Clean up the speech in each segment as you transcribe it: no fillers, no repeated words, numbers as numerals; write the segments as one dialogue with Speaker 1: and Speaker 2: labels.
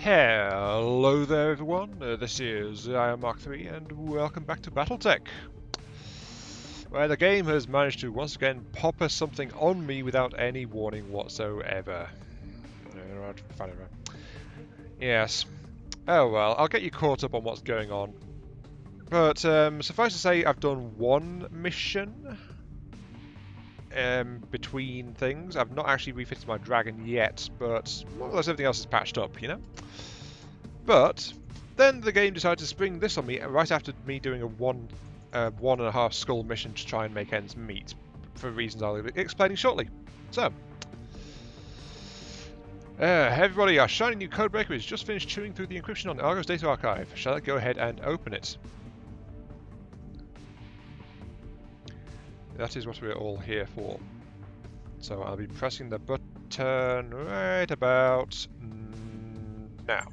Speaker 1: Hello there everyone, this is I am Mark 3 and welcome back to Battletech, where the game has managed to once again pop us something on me without any warning whatsoever. Yes. Oh well, I'll get you caught up on what's going on. But suffice to say, I've done one mission between things. I've not actually refitted my dragon yet, but more or less everything else is patched up, you know? But then the game decided to spring this on me right after me doing a one and a half skull mission to try and make ends meet, for reasons I'll be explaining shortly. So, everybody, our shiny new codebreaker has just finished chewing through the encryption on Argo's data archive. Shall I go ahead and open it? That is what we're all here for. So I'll be pressing the button right about now.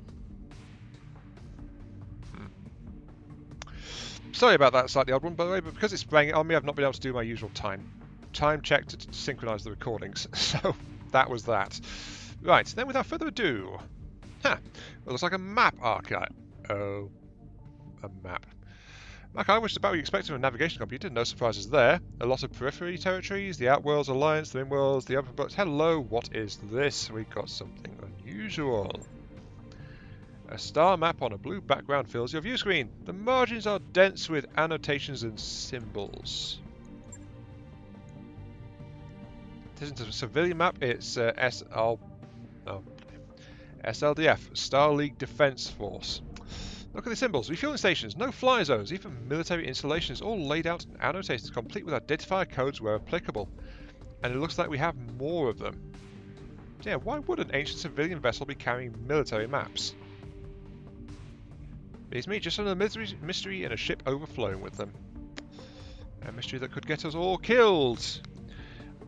Speaker 1: Sorry about that slightly odd one, by the way, but because it sprang it on me, I've not been able to do my usual time check to synchronise the recordings. So that was that. Right, then without further ado, it looks like a map archive. Oh, a map. Archive, which is about what you expect from a navigation computer. No surprises there. A lot of periphery territories, the Outworlds Alliance, the Inworlds, the Open Books. Hello, what is this? We got something unusual. A star map on a blue background fills your view screen. The margins are dense with annotations and symbols. It isn't a civilian map, it's SLDF, Star League Defense Force. Look at the symbols. Refueling stations, no fly zones, even military installations, all laid out and annotated, complete with identifier codes where applicable. And it looks like we have more of them. Yeah, why would an ancient civilian vessel be carrying military maps? It's me, just another mystery in a ship overflowing with them. A mystery that could get us all killed.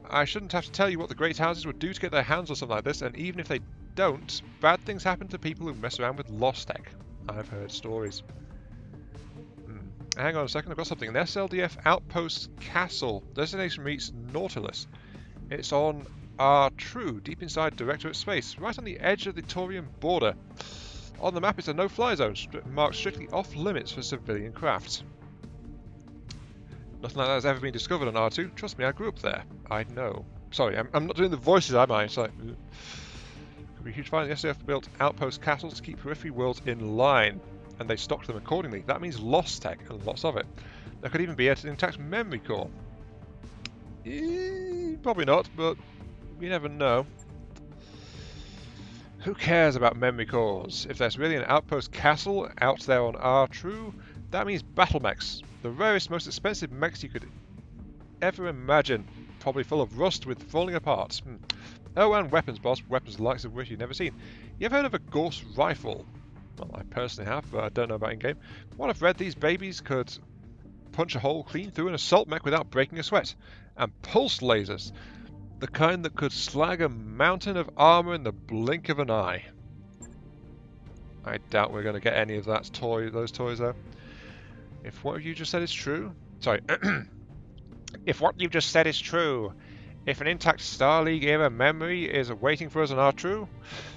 Speaker 1: I shouldn't have to tell you what the Great Houses would do to get their hands on something like this, and even if they don't, bad things happen to people who mess around with lost tech. I've heard stories. Hang on a second, I've got something. An SLDF Outpost Castle. Destination meets Nautilus. It's on R-True, deep inside Directorate space, right on the edge of the Taurian border. On the map, it's a no-fly zone, marked strictly off-limits for civilian crafts. Nothing like that has ever been discovered on R2. Trust me, I grew up there. I know. Sorry, I'm not doing the voices, am I? It's like, could be a huge find. The SDF built outpost castles to keep periphery worlds in line, and they stocked them accordingly. That means lost tech, and lots of it. There could even be an intact memory core. Probably not, but you never know. Who cares about memory cores? If there's really an outpost castle out there on R-True, that means battle mechs. The rarest, most expensive mechs you could ever imagine. Probably full of rust with falling apart. Oh, and weapons, boss. Weapons the likes of which you've never seen. You ever heard of a Gauss rifle? Well, I personally have, but I don't know about in-game. What I've read, these babies could punch a hole clean through an assault mech without breaking a sweat. And pulse lasers. The kind that could slag a mountain of armor in the blink of an eye. I doubt we're going to get any of those toys though. If what you just said is true... Sorry. If what you just said is true, if an intact Star League era memory is waiting for us on R-True,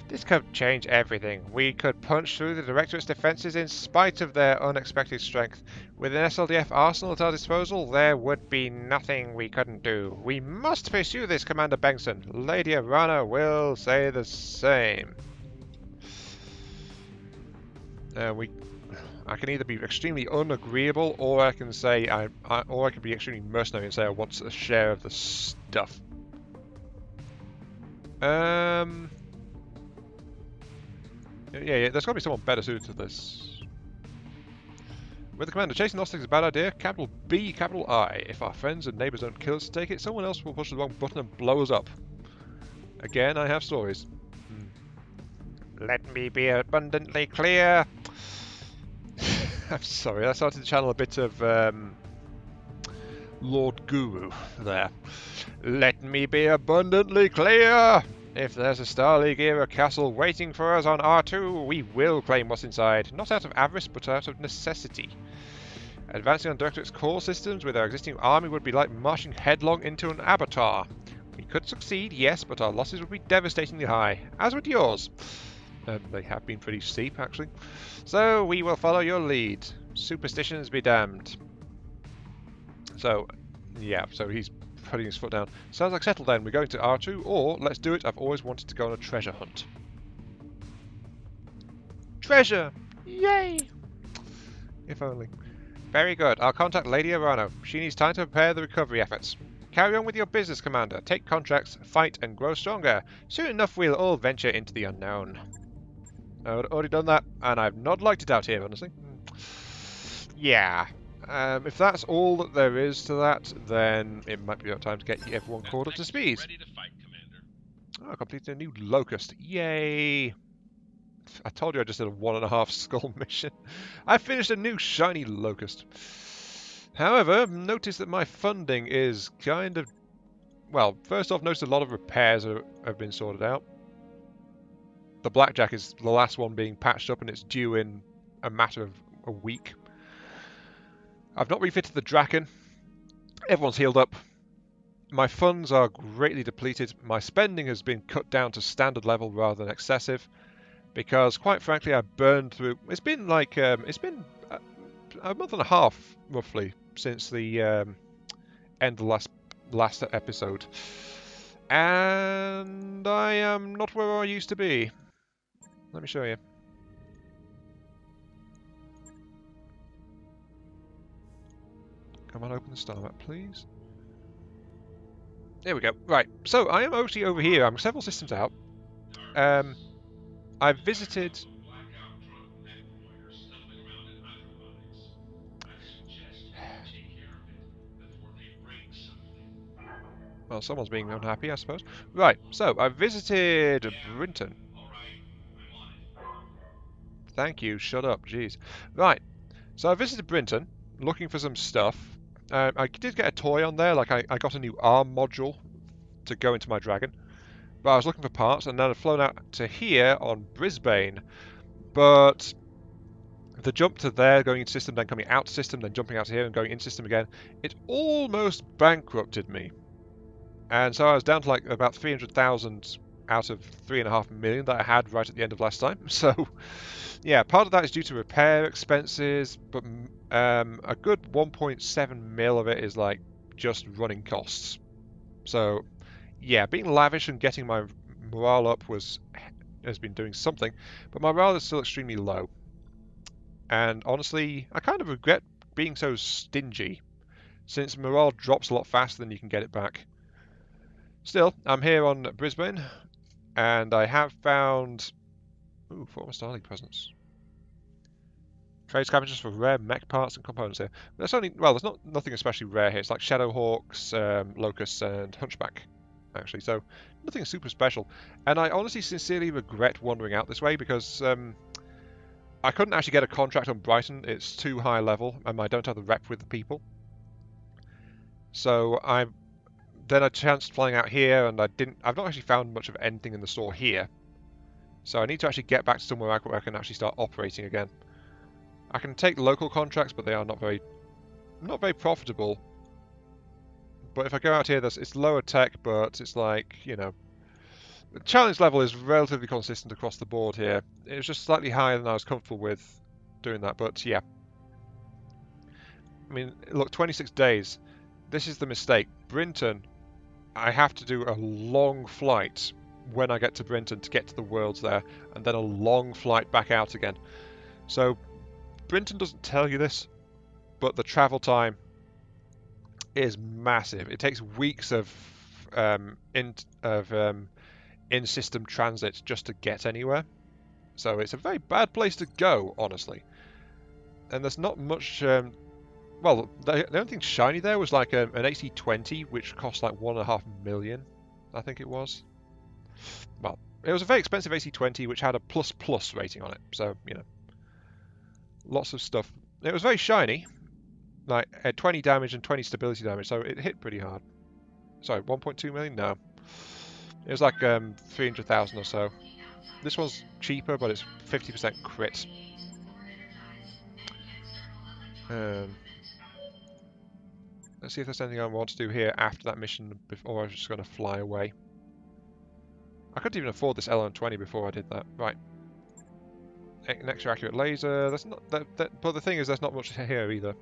Speaker 1: this could change everything. We could punch through the Directorate's defenses in spite of their unexpected strength. With an SLDF arsenal at our disposal, there would be nothing we couldn't do. We must pursue this, Commander Bengtson. Lady Arana will say the same. I can either be extremely unagreeable, or I can say or I can be extremely mercenary and say I want a share of the stuff. Yeah, there's got to be someone better suited to this. With the commander, chasing lost is a bad idea. Capital B, capital I. If our friends and neighbours don't kill us to take it, someone else will push the wrong button and blow us up. Again, I have stories. Let me be abundantly clear. I'm sorry, I started to channel a bit of Lord Guru there. Let me be abundantly clear. If there's a Star League era castle waiting for us on R2, we will claim what's inside. Not out of avarice, but out of necessity. Advancing on Directorate's core systems with our existing army would be like marching headlong into an abattoir. We could succeed, yes, but our losses would be devastatingly high, as would yours. And they have been pretty steep, actually. So we will follow your lead. Superstitions be damned. So, yeah, so he's putting his foot down. Sounds like settle down. We're going to R2, or let's do it. I've always wanted to go on a treasure hunt. Treasure! Yay! If only. Very good. I'll contact Lady Arano. She needs time to prepare the recovery efforts. Carry on with your business, Commander. Take contracts, fight, and grow stronger. Soon enough we'll all venture into the unknown. I've already done that, and I've not liked it out here, honestly. Yeah. If that's all that there is to that, then it might be about time to get everyone caught up to speed.
Speaker 2: Ready to fight, Commander.
Speaker 1: Oh, I completed a new locust. Yay! I told you I just did a 1.5 skull mission. I finished a new shiny locust. However, notice that my funding is kind of... Well, first off, notice a lot of repairs have been sorted out. The Blackjack is the last one being patched up, and it's due in a matter of a week. I've not refitted the Draken. Everyone's healed up. My funds are greatly depleted. My spending has been cut down to standard level rather than excessive. Because, quite frankly, I burned through... It's been like... it's been a month and a half, roughly, since the end of the last episode. And I am not where I used to be. Let me show you. Come on, open the star map, please. There we go. Right, so I am actually over here. I'm several systems out. I've visited... Well, someone's being unhappy, I suppose. Right, so I visited Brinton. Thank you, shut up, jeez. Right, so I visited Brinton, looking for some stuff. I did get a toy on there, like I got a new arm module to go into my dragon. But I was looking for parts, and then I'd flown out to here on Brisbane. But the jump to there, going into system, then coming out to system, then jumping out to here and going into system again, it almost bankrupted me. And so I was down to like about 300,000 out of 3.5 million that I had right at the end of last time. So, yeah, part of that is due to repair expenses, but a good 1.7 mil of it is like just running costs. So, yeah, being lavish and getting my morale up has been doing something, but my morale is still extremely low. And honestly, I kind of regret being so stingy, since morale drops a lot faster than you can get it back. Still, I'm here on Brisbane, and I have found... Ooh, former Starlink presence. Trade scavengers for rare mech parts and components here. There's only... Well, there's nothing especially rare here. It's like Shadowhawks, Locusts, and Hunchback, actually. So, nothing super special. And I honestly, sincerely regret wandering out this way, because I couldn't actually get a contract on Brighton. It's too high level, and I don't have the rep with the people. So, then I chanced flying out here, and I've not actually found much of anything in the store here. So I need to actually get back to somewhere where I can actually start operating again. I can take local contracts, but they are not very profitable. But if I go out here, it's lower tech, but it's like, you know, the challenge level is relatively consistent across the board here. It was just slightly higher than I was comfortable with doing that, but yeah. I mean, look, 26 days. This is the mistake. Brinton, I have to do a long flight when I get to Brinton to get to the worlds there, and then a long flight back out again. So Brinton doesn't tell you this, but the travel time is massive. It takes weeks of in-system transit just to get anywhere. So it's a very bad place to go, honestly. And there's not much... well, the only thing shiny there was like an AC-20, which cost like 1.5 million, I think it was. Well, it was a very expensive AC-20, which had a ++ rating on it, so, you know. Lots of stuff. It was very shiny, like 20 damage and 20 stability damage, so it hit pretty hard. Sorry, 1.2 million? No. It was like 300,000 or so. This one's cheaper, but it's 50% crit. Let's see if there's anything I want to do here after that mission, or I was just going to fly away. I couldn't even afford this LM20 before I did that. Right. an extra accurate laser. That's not but the thing is, there's not much here either.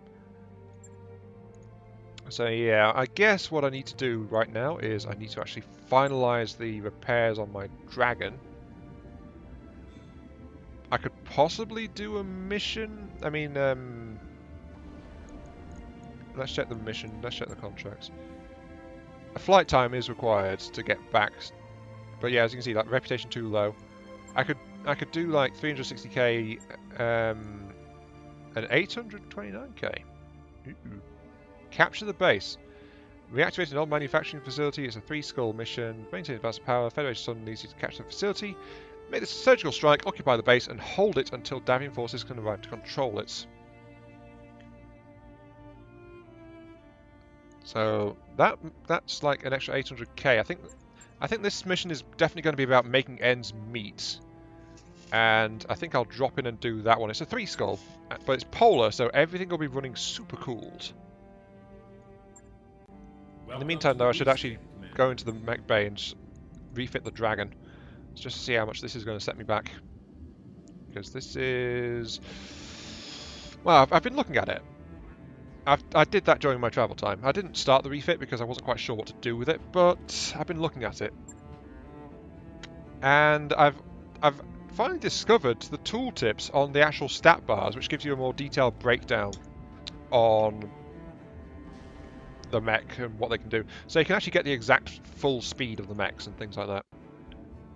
Speaker 1: So yeah, I guess what I need to do right now is I need to actually finalize the repairs on my dragon. I could possibly do a mission. I mean, let's check the mission. Let's check the contracts. A flight time is required to get back, but yeah, as you can see, like reputation too low. I could do like 360k, and 829k. Capture the base. Reactivate an old manufacturing facility. It's a 3-skull mission. Maintain advanced power. Federation Sun needs you to capture the facility. Make this a surgical strike. Occupy the base and hold it until Davian forces can arrive to control it. So that's like an extra 800k. I think this mission is definitely going to be about making ends meet. And I think I'll drop in and do that one. It's a 3-skull, but it's polar, so everything will be running super cooled. In the meantime, though, I should actually go into the mech bay and refit the dragon, just to see how much this is going to set me back. Because this is... Well, I've been looking at it. I did that during my travel time. I didn't start the refit because I wasn't quite sure what to do with it, but I've been looking at it. And I've finally discovered the tooltips on the actual stat bars, which gives you a more detailed breakdown on the mech and what they can do. So you can actually get the exact full speed of the mechs and things like that.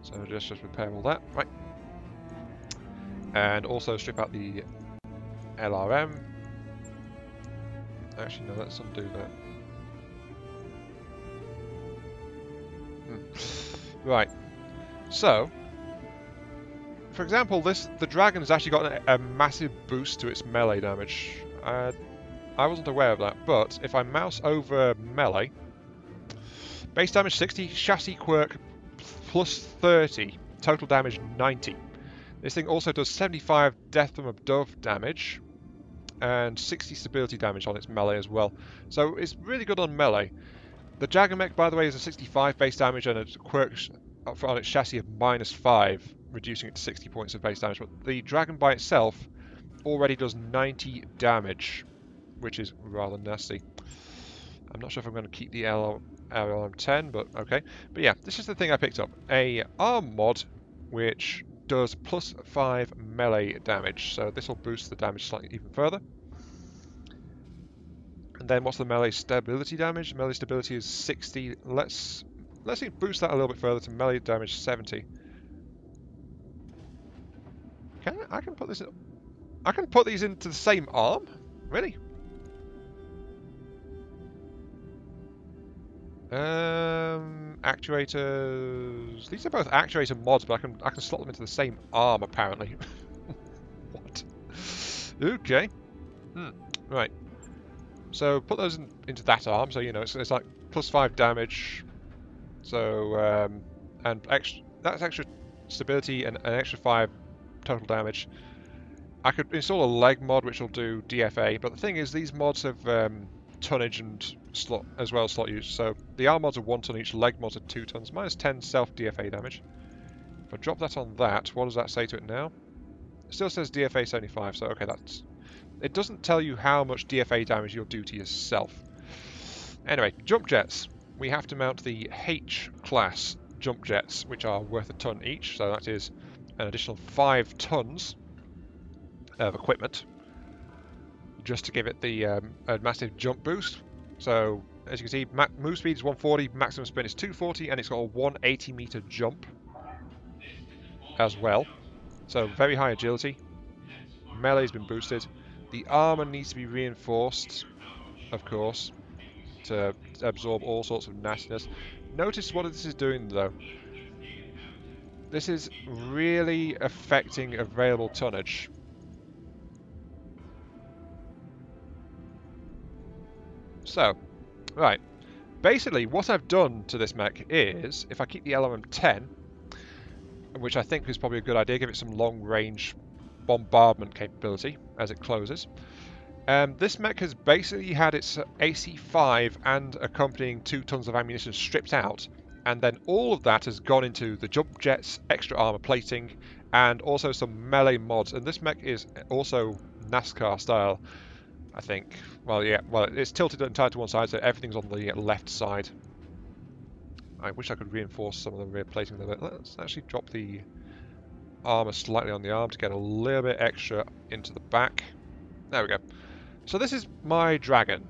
Speaker 1: So just repair all that. Right. And also strip out the LRM. Actually, no, let's undo that. Right. So, for example, the dragon has actually got a massive boost to its melee damage. I wasn't aware of that, but if I mouse over melee, base damage 60, chassis quirk plus 30, total damage 90. This thing also does 75 death from above damage and 60 stability damage on its melee as well. So it's really good on melee. The Dragon Mech, by the way, is a 65 base damage and a quirk on its chassis of -5, reducing it to 60 points of base damage. But the Dragon by itself already does 90 damage, which is rather nasty. I'm not sure if I'm going to keep the LRM-10, but okay. But yeah, this is the thing I picked up. A arm mod, which does +5 melee damage, so this will boost the damage slightly even further. And then what's the melee stability damage? Melee stability is 60. Let's boost that a little bit further to melee damage 70. I can put this in, I can put these into the same arm? Really? Actuators. These are both actuator mods, but I can slot them into the same arm apparently. What? Okay. Right. So put those into that arm. So you know it's like +5 damage. So and that's extra stability and an extra 5 total damage. I could install a leg mod which will do DFA, but the thing is these mods have tonnage and slot as well as slot use. So the arm mods are 1 ton each, leg mods are 2 tons, -10 self DFA damage. If I drop that on that, what does that say to it now? It still says DFA 75, so okay, it doesn't tell you how much DFA damage you'll do to yourself. Anyway, jump jets. We have to mount the H-class jump jets, which are worth 1 ton each, so that is an additional 5 tons of equipment, just to give it the a massive jump boost. So, as you can see, move speed is 140, maximum sprint is 240, and it's got a 180 meter jump as well. So, very high agility. Melee's been boosted. The armor needs to be reinforced, of course, to absorb all sorts of nastiness. Notice what this is doing, though. This is really affecting available tonnage. So, right. Basically, what I've done to this mech is, if I keep the LRM-10, which I think is probably a good idea, give it some long-range bombardment capability as it closes. This mech has basically had its AC-5 and accompanying 2 tons of ammunition stripped out And then all of that has gone into the jump jets, extra armor plating, and also some melee mods. And this mech is also NASCAR style, I think. Well, yeah, well, it's tilted entirely to one side, so everything's on the left side. I wish I could reinforce some of the rear plating a little bit. Let's actually drop the armor slightly on the arm to get a little bit extra into the back. There we go. So this is my dragon.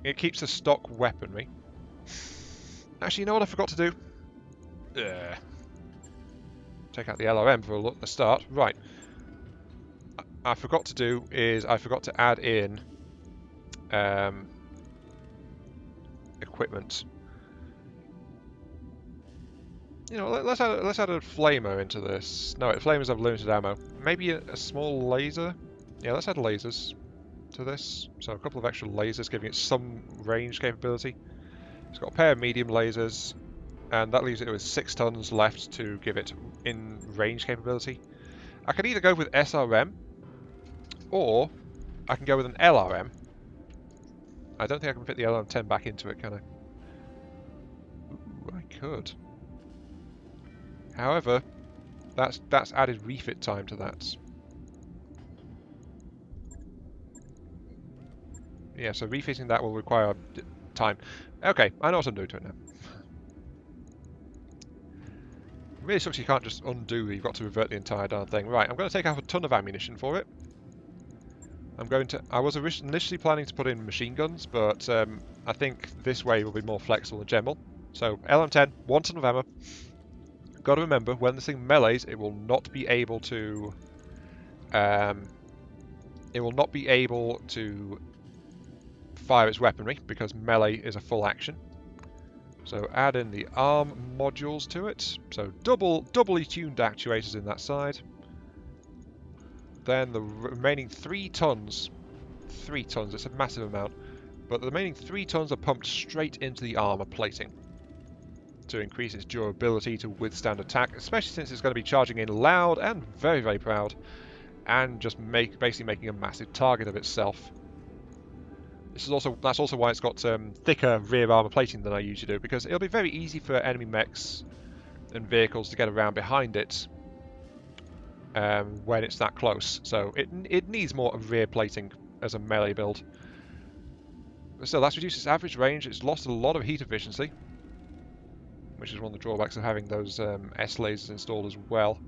Speaker 1: It keeps the stock weaponry. Actually, you know what I forgot to do? Take out the LRM for a look at the start. Right. I forgot to do is I forgot to add in equipment. You know, let's add a flamer into this. No, flamers have limited ammo. Maybe a small laser. Yeah, let's add lasers to this. So a couple of extra lasers, giving it some range capability. It's got a pair of medium lasers, and that leaves it with 6 tons left to give it in range capability. I can either go with SRM, or I can go with an LRM. I don't think I can fit the LRM-10 back into it, can I? Ooh, I could. However, that's added refit time to that. Yeah, so refitting that will require time. Okay, I know what I'm doing to it now. Really sucks you can't just undo, you've got to revert the entire darn thing. Right, I'm going to take out a ton of ammunition for it. I was initially planning to put in machine guns, but I think this way will be more flexible in general. So, LM10, 1 ton of ammo. Got to remember, when this thing melees, it will not be able to... fire its weaponry, because melee is a full action. So add in the arm modules to it. So doubly tuned actuators in that side. Then the remaining 3 tons. 3 tons, it's a massive amount. But the remaining 3 tons are pumped straight into the armor plating to increase its durability to withstand attack, especially since it's going to be charging in loud and very, very proud, and just basically making a massive target of itself. That's also why it's got thicker rear armor plating than I usually do, because it'll be very easy for enemy mechs and vehicles to get around behind it when it's that close. So it needs more rear plating as a melee build. But still, that's reduced its average range. It's lost a lot of heat efficiency, which is one of the drawbacks of having those S lasers installed as well.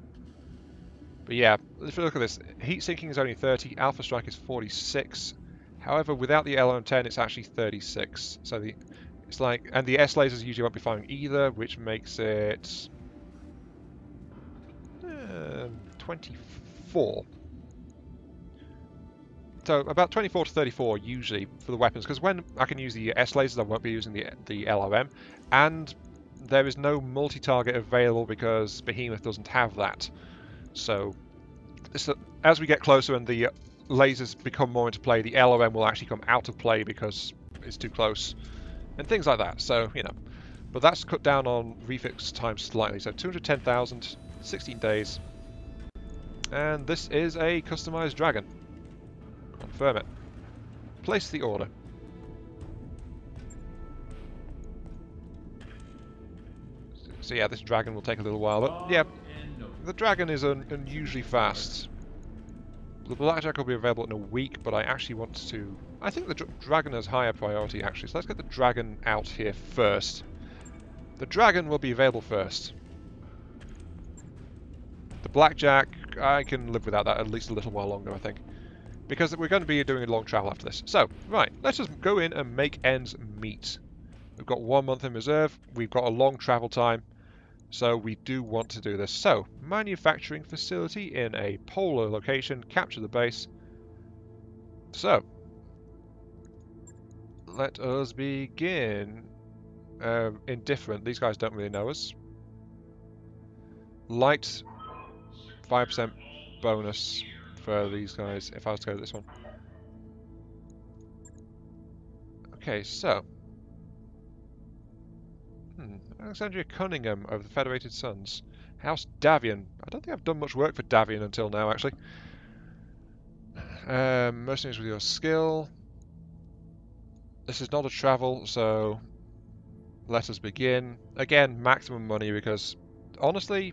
Speaker 1: But yeah, if you look at this, heat sinking is only 30, alpha strike is 46. However, without the LM10, it's actually 36. So it's like, and the S lasers usually won't be firing either, which makes it 24. So about 24 to 34 usually for the weapons, because when I can use the S lasers, I won't be using the LRM, and there is no multi-target available because Behemoth doesn't have that. So as we get closer and the lasers become more into play, the LRM will actually come out of play because it's too close, and things like that. So, you know, but that's cut down on refix time slightly. So 210,000, 16 days, and this is a customized dragon. Confirm it. Place the order. So yeah, this dragon will take a little while, but yeah, the dragon is unusually fast. The Blackjack will be available in a week, but I actually want to... I think the dragon has higher priority, actually, so let's get the dragon out here first. The dragon will be available first. The Blackjack, I can live without that at least a little while longer, I think. Because we're going to be doing a long travel after this. So, right, let's just go in and make ends meet. We've got 1 month in reserve, we've got a long travel time, so we do want to do this. So, manufacturing facility in a polar location, capture the base. So, let us begin. Indifferent, these guys don't really know us. Light, 5% bonus for these guys, if I was to go to this one. Okay, so... Alexandria Cunningham of the Federated Sons. House Davian. I don't think I've done much work for Davian until now, actually. Mercenaries with your skill. This is not a travel, so... let us begin. Again, maximum money because, honestly,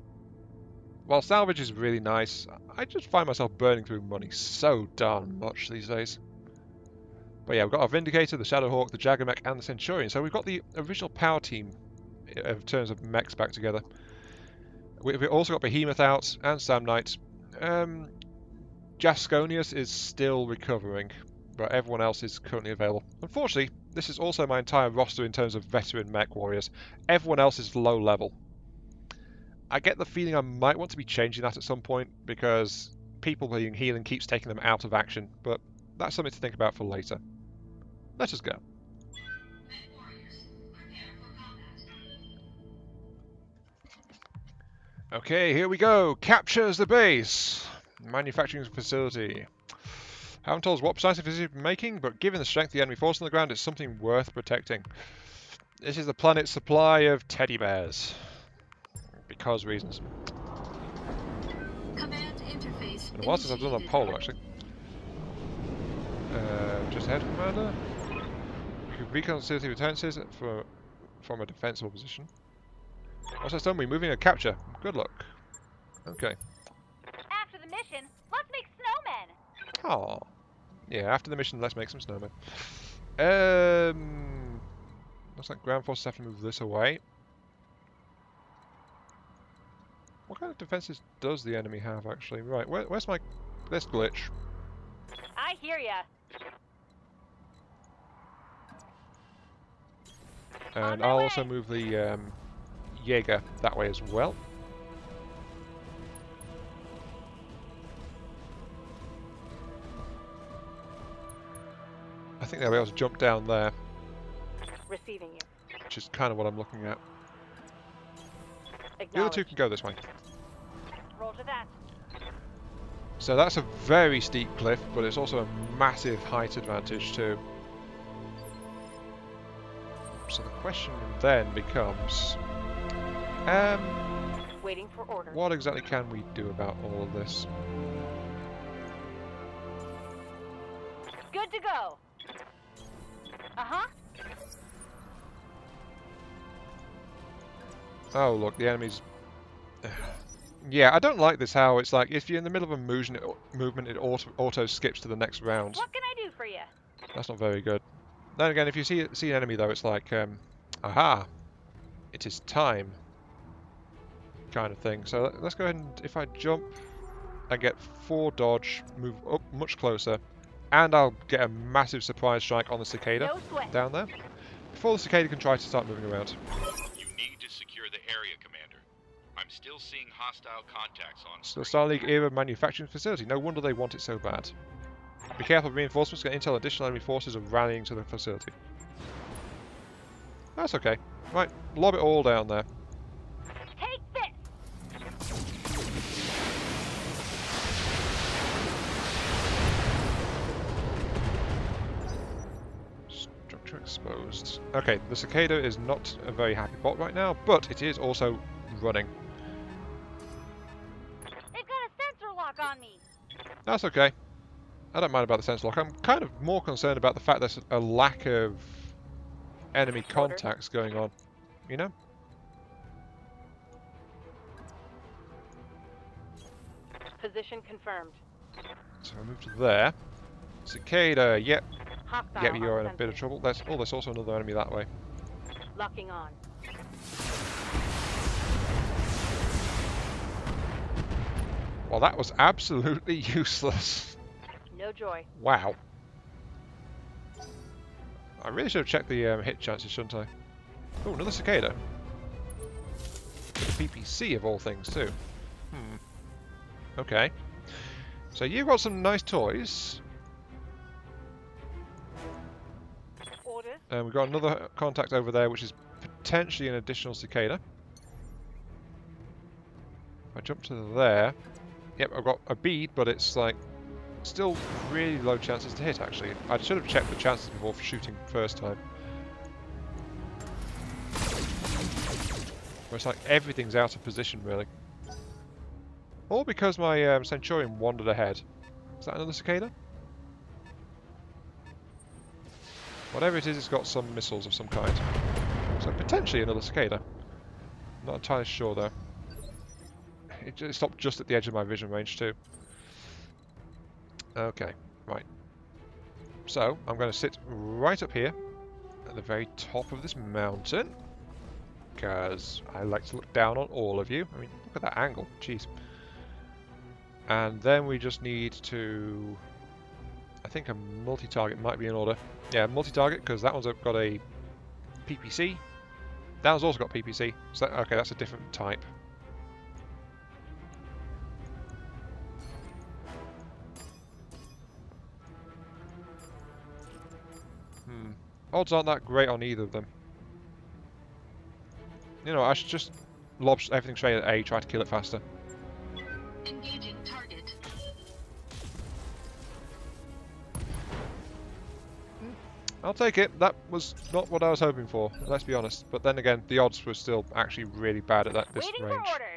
Speaker 1: while salvage is really nice, I just find myself burning through money so darn much these days. But yeah, we've got our Vindicator, the Shadowhawk, the Jagermech, and the Centurion. So we've got the original power team in terms of mechs back together. We've also got Behemoth out and Samnite. Jasconius is still recovering, but everyone else is currently available. Unfortunately, this is also my entire roster in terms of veteran mech warriors. Everyone else is low level. I get the feeling I might want to be changing that at some point because people being healing keeps taking them out of action, but that's something to think about for later. Let us go. Okay, here we go. Captures the base. Manufacturing facility. Haven't told us what precisely facility we're making, but given the strength of the enemy force on the ground, it's something worth protecting. This is the planet's supply of teddy bears. Because reasons.
Speaker 2: Command interface.
Speaker 1: And whilst I've done on Polo, actually. Just ahead, Commander. We can recon the facility defences from a defensible position. Once that's done, we're moving a capture. Good luck. Okay.
Speaker 3: After the mission, let's make snowmen!
Speaker 1: Aw. Yeah, after the mission, let's make some snowmen. Looks like ground forces have to move this away. What kind of defenses does the enemy have, actually? Right, where's my... this glitch?
Speaker 3: I hear ya.
Speaker 1: And I'll also move the Jaeger that way as well. I think they'll be able to jump down there.
Speaker 3: Receiving you.
Speaker 1: Which is kind of what I'm looking at. The other two
Speaker 3: Acknowledged.
Speaker 1: can go this way.
Speaker 3: Roll to that.
Speaker 1: So that's a very steep cliff, but it's also a massive height advantage too. So the question then becomes,
Speaker 3: Waiting for orders.
Speaker 1: what exactly can we do about all of this?
Speaker 3: Good to go. Uh-huh.
Speaker 1: Oh look, the enemy's... Yeah, I don't like this how it's like, if you're in the middle of a movement, it auto skips to the next round.
Speaker 3: What can I do for you?
Speaker 1: That's not very good. Then again, if you see an enemy though, it's like, aha, it is time, kind of thing. So let's go ahead and, if I jump and get 4 dodge, move up much closer, and I'll get a massive surprise strike on the cicada
Speaker 3: No sweat.
Speaker 1: down there, before the cicada can try to start moving around.
Speaker 4: You need to secure the area, Commander. I'm still seeing hostile contacts on
Speaker 1: Still
Speaker 4: screen.
Speaker 1: Starleague era manufacturing facility. No wonder they want it so bad. Be careful of reinforcements. Get intel additional enemy forces are rallying to the facility. That's okay. Right, lob it all down there.
Speaker 3: Take this!
Speaker 1: Structure exposed. Okay, the cicada is not a very happy bot right now, but it is also running.
Speaker 3: They've got a sensor lock on me.
Speaker 1: That's okay. I don't mind about the sensor lock. I'm kind of more concerned about the fact there's a lack of enemy contacts going on. You know?
Speaker 3: Position confirmed.
Speaker 1: So I move to there. Cicada, yep.
Speaker 3: Hostile
Speaker 1: Yep, you're
Speaker 3: on
Speaker 1: in a bit of
Speaker 3: sensor.
Speaker 1: trouble. There's also another enemy that way.
Speaker 3: Locking on.
Speaker 1: Well, that was absolutely useless.
Speaker 3: No joy.
Speaker 1: Wow. I really should have checked the hit chances, shouldn't I? Oh, another cicada. PPC of all things, too. Okay. So you've got some nice toys.
Speaker 3: Orders.
Speaker 1: And we've got another contact over there, which is potentially an additional cicada. If I jump to there... Yep, I've got a bead, but it's like... Still really low chances to hit, actually. I should have checked the chances before shooting first time. Where it's like everything's out of position, really. All because my Centurion wandered ahead. Is that another cicada? Whatever it is, it's got some missiles of some kind. So potentially another cicada. Not entirely sure though. It stopped just at the edge of my vision range too. Okay, right. So I'm going to sit right up here at the very top of this mountain, because I like to look down on all of you. I mean, look at that angle, jeez. And then we just need to... I think a multi-target might be in order. Yeah, multi-target, because that one's got a PPC. That one's also got PPC. So okay, that's a different type. Odds aren't that great on either of them. You know, I should just lob everything straight at A, try to kill it faster.
Speaker 2: Engaging target.
Speaker 1: I'll take it. That was not what I was hoping for, let's be honest. But then again, the odds were still actually really bad at this
Speaker 3: Waiting
Speaker 1: range.
Speaker 3: for orders.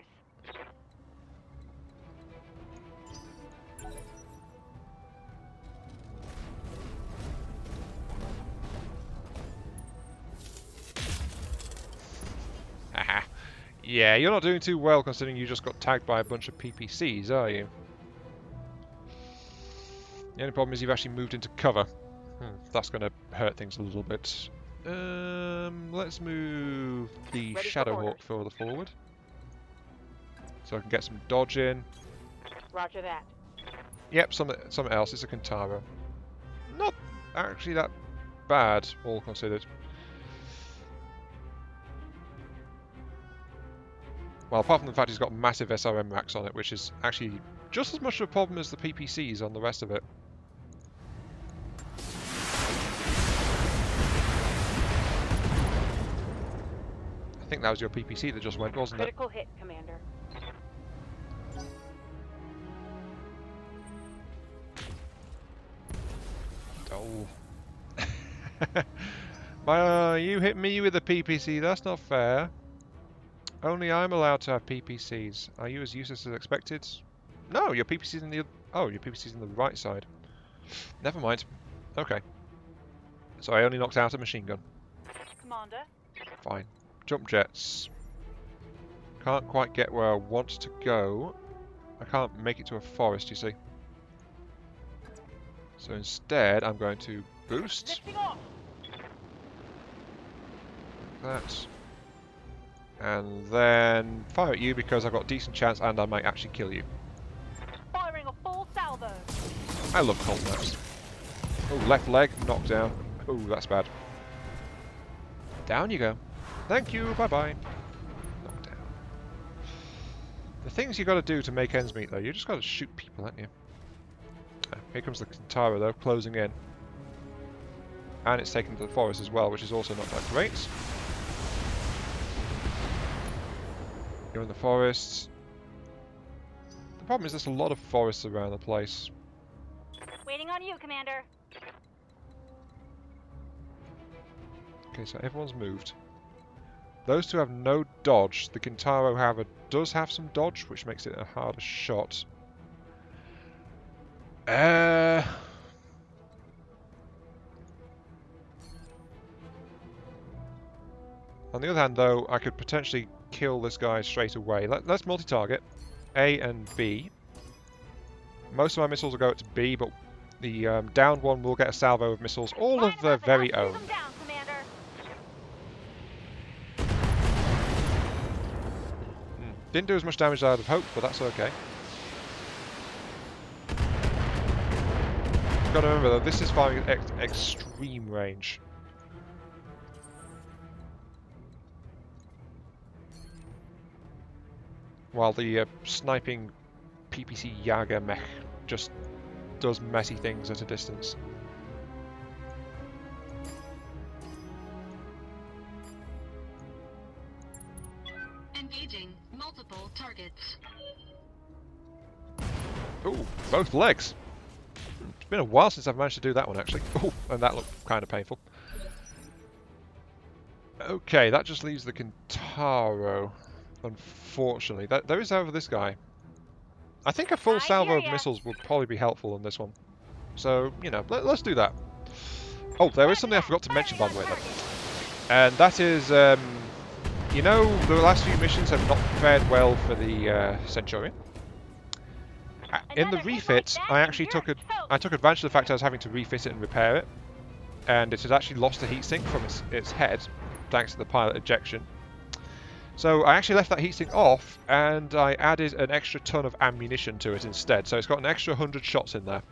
Speaker 1: Haha. Yeah, you're not doing too well considering you just got tagged by a bunch of PPCs, are you? The only problem is you've actually moved into cover. That's going to hurt things a little bit. Let's move the Shadowhawk further forward, so I can get some dodge in.
Speaker 3: Roger that.
Speaker 1: Yep, something else. It's a Kintaro. Not actually that bad, all considered. Well, apart from the fact he's got massive SRM racks on it, which is actually just as much of a problem as the PPCs on the rest of it. I think that was your PPC that just went, wasn't it?
Speaker 3: Critical hit, Commander.
Speaker 1: Oh. You hit me with a PPC, that's not fair. Only I'm allowed to have PPCs. Are you as useless as expected? No, your PPC's in the... Oh, your PPC's in the right side. Never mind. Okay. So I only knocked out a machine gun.
Speaker 3: Commander.
Speaker 1: Fine. Jump jets. Can't quite get where I want to go. I can't make it to a forest, you see. So instead, I'm going to boost.
Speaker 3: Lifting off.
Speaker 1: Like that. And then fire at you because I've got a decent chance and I might actually kill you.
Speaker 3: Firing a full salvo.
Speaker 1: I love cold maps. Oh, left leg, knocked down. Oh, that's bad. Down you go. Thank you, bye-bye. Knocked down. The things you got to do to make ends meet, though, you just got to shoot people, haven't you? Here comes the Kintaro, though, closing in. And it's taken to the forest as well, which is also not that great. You're in the forest. The problem is there's a lot of forests around the place.
Speaker 3: Waiting on you, Commander.
Speaker 1: Okay, so everyone's moved. Those two have no dodge. The Kintaro, however, does have some dodge, which makes it a harder shot. On the other hand, though, I could potentially kill this guy straight away. Let's multi-target. A and B. Most of my missiles will go to B, but the downed one will get a salvo of missiles, all of their very own.
Speaker 3: Them down, Commander.
Speaker 1: Didn't do as much damage as I'd have hoped, but that's okay. Got to remember though, this is firing at extreme range. While the sniping PPC Jager mech just does messy things at a distance.
Speaker 2: Engaging multiple targets.
Speaker 1: Ooh, both legs. It's been a while since I've managed to do that one actually. Oh, and that looked kind of painful. Okay, that just leaves the Kintaro. Unfortunately, there is however this guy. I think a full salvo of missiles would probably be helpful on this one. So, you know, let's do that. Oh, there is something I forgot to mention by the way though. And that is, you know, the last few missions have not fared well for the Centurion. In the
Speaker 3: Another hit like
Speaker 1: refit,
Speaker 3: that
Speaker 1: I
Speaker 3: and
Speaker 1: actually
Speaker 3: you're
Speaker 1: I took advantage of the fact I was having to refit it and repair it, and it had actually lost the heatsink from its head, thanks to the pilot ejection. So I actually left that heatsink off, and I added an extra ton of ammunition to it instead. So it's got an extra 100 shots in there.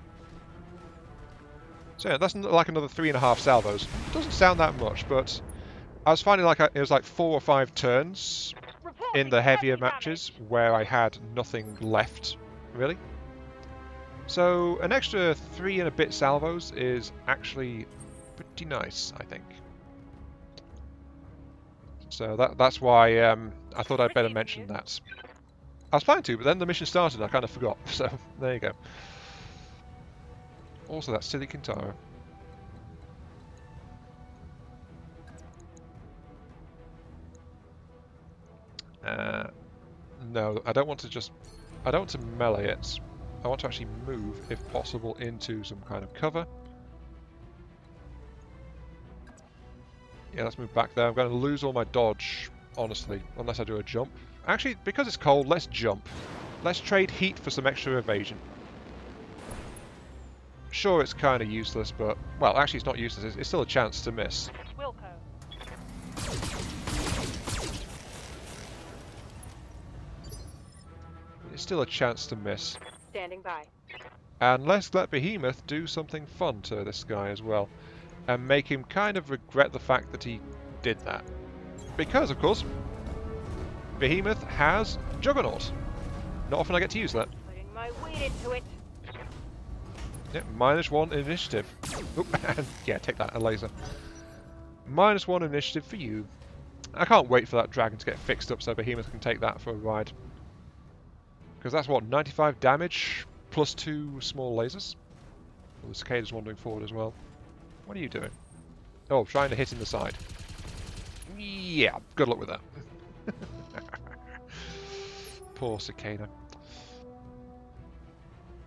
Speaker 1: So yeah, that's like another 3.5 salvos. Doesn't sound that much, but I was finding like it was like 4 or 5 turns in the heavier matches where I had nothing left, really. So an extra 3 and a bit salvos is actually pretty nice, I think. So that's why I thought I'd better mention that. I was planning to, but then the mission started and I kind of forgot. So there you go. Also, that silly Kintaro. No, I don't want to just... I don't want to melee it. I want to actually move, if possible, into some kind of cover. Yeah, let's move back there. I'm going to lose all my dodge, honestly, unless I do a jump. Actually, because it's cold, let's jump. Let's trade heat for some extra evasion. Sure, it's kind of useless, but... Well, actually, it's not useless. It's still a chance to miss.
Speaker 3: Wilco.
Speaker 1: It's still a chance to miss.
Speaker 3: Standing by.
Speaker 1: And let's let Behemoth do something fun to this guy as well. And make him kind of regret the fact that he did that. Because, of course, Behemoth has Juggernaut. Not often I get to use that.
Speaker 3: Putting my weight into it.
Speaker 1: Yep, -1 initiative. Oop, and yeah, take that, a laser. -1 initiative for you. I can't wait for that dragon to get fixed up so Behemoth can take that for a ride. Because that's what, 95 damage plus 2 small lasers? Well, the cicada's wandering forward as well. What are you doing? Oh, trying to hit in the side. Yeah, good luck with that. Poor cicada.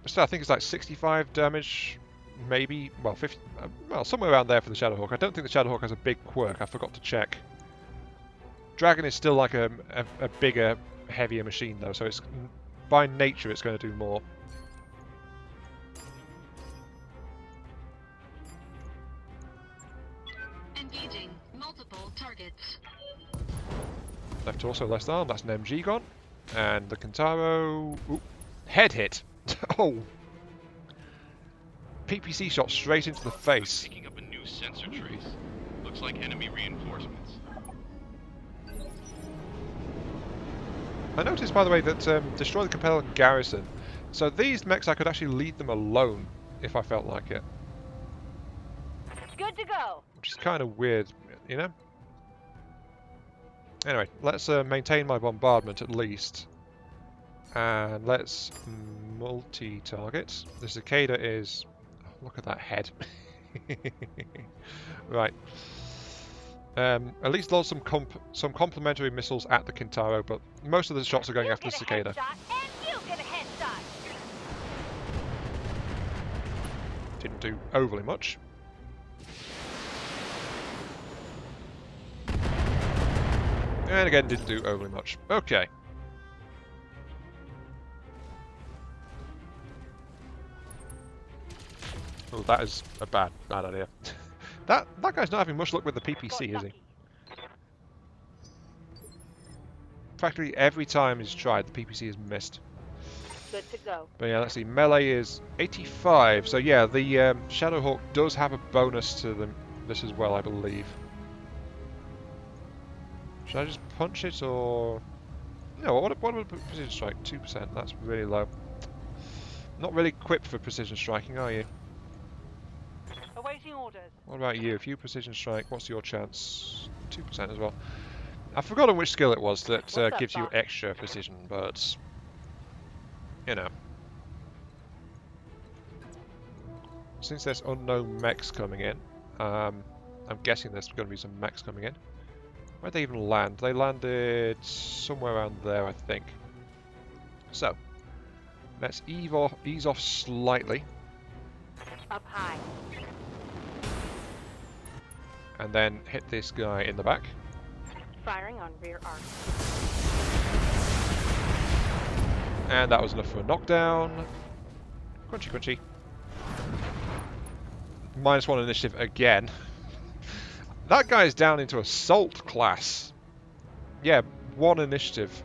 Speaker 1: Still, I think it's like 65 damage, maybe, well, 50, well, somewhere around there for the Shadowhawk. I don't think the Shadowhawk has a big quirk, I forgot to check. Dragon is still like a bigger, heavier machine though, so it's by nature it's going to do more.
Speaker 2: Engaging multiple targets.
Speaker 1: Left torso, left arm, that's an MG gone. And the Kintaro... Ooh, head hit! Oh! PPC shot straight into the face.
Speaker 4: Picking up a new sensor trace. Looks like enemy reinforcements.
Speaker 1: I noticed, by the way, that destroy the Capella garrison. So these mechs, I could actually lead them alone if I felt like it.
Speaker 3: Good to go.
Speaker 1: Which is kind of weird, you know? Anyway, let's maintain my bombardment at least. And let's multi-target. The cicada is... Oh, look at that head. Right. At least load some complementary missiles at the Kintaro, but most of the shots are going after the cicada.
Speaker 3: And you get a headshot.
Speaker 1: Didn't do overly much. And again, didn't do overly much. Okay. Oh, that is a bad idea. that guy's not having much luck with the PPC, is he? Practically every time he's tried, the PPC has missed.
Speaker 3: Good to go.
Speaker 1: But yeah, let's see. Melee is 85. So yeah, the Shadowhawk does have a bonus to this as well, I believe. Should I just punch it or... No, what about precision strike? 2%, that's really low. Not really equipped for precision striking, are you?
Speaker 3: Awaiting orders.
Speaker 1: What about you? If you precision strike, what's your chance? 2% as well. I've forgotten which skill it was that gives you extra precision, but... You know. Since there's unknown mechs coming in, I'm guessing there's going to be some mechs coming in. Where'd they even land? They landed somewhere around there, I think. So, let's ease off slightly.
Speaker 3: Up high.
Speaker 1: And then hit this guy in the back.
Speaker 3: Firing on rear arc.
Speaker 1: And that was enough for a knockdown. Crunchy, crunchy. -1 initiative again. That guy's down into assault class. Yeah, 1 initiative.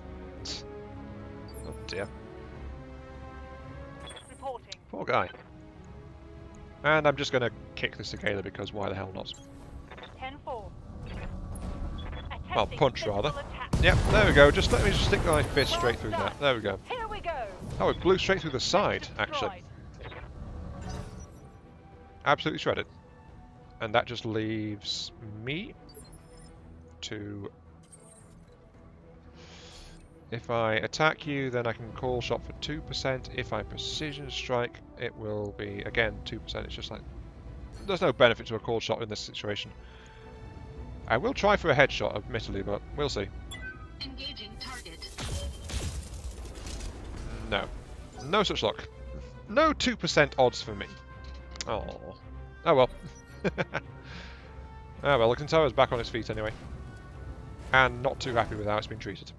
Speaker 1: Oh dear.
Speaker 3: Reporting.
Speaker 1: Poor guy. And I'm just going to kick the cicada because why the hell not?
Speaker 3: 10-4.
Speaker 1: Well, punch rather. Yep, there we go. Just let me just stick my fist straight through that. There we go.
Speaker 3: Here we go.
Speaker 1: Oh, it blew straight through the side, actually. Absolutely shredded. And that just leaves me to... If I attack you, then I can call shot for 2%. If I precision strike, it will be, again, 2%. It's just like... There's no benefit to a call shot in this situation. I will try for a headshot, admittedly, but we'll see.
Speaker 2: Engaging target.
Speaker 1: No. No such luck. No 2% odds for me. Oh. Oh well. Oh well, the Kentaro's back on its feet anyway. And not too happy with how it's been treated.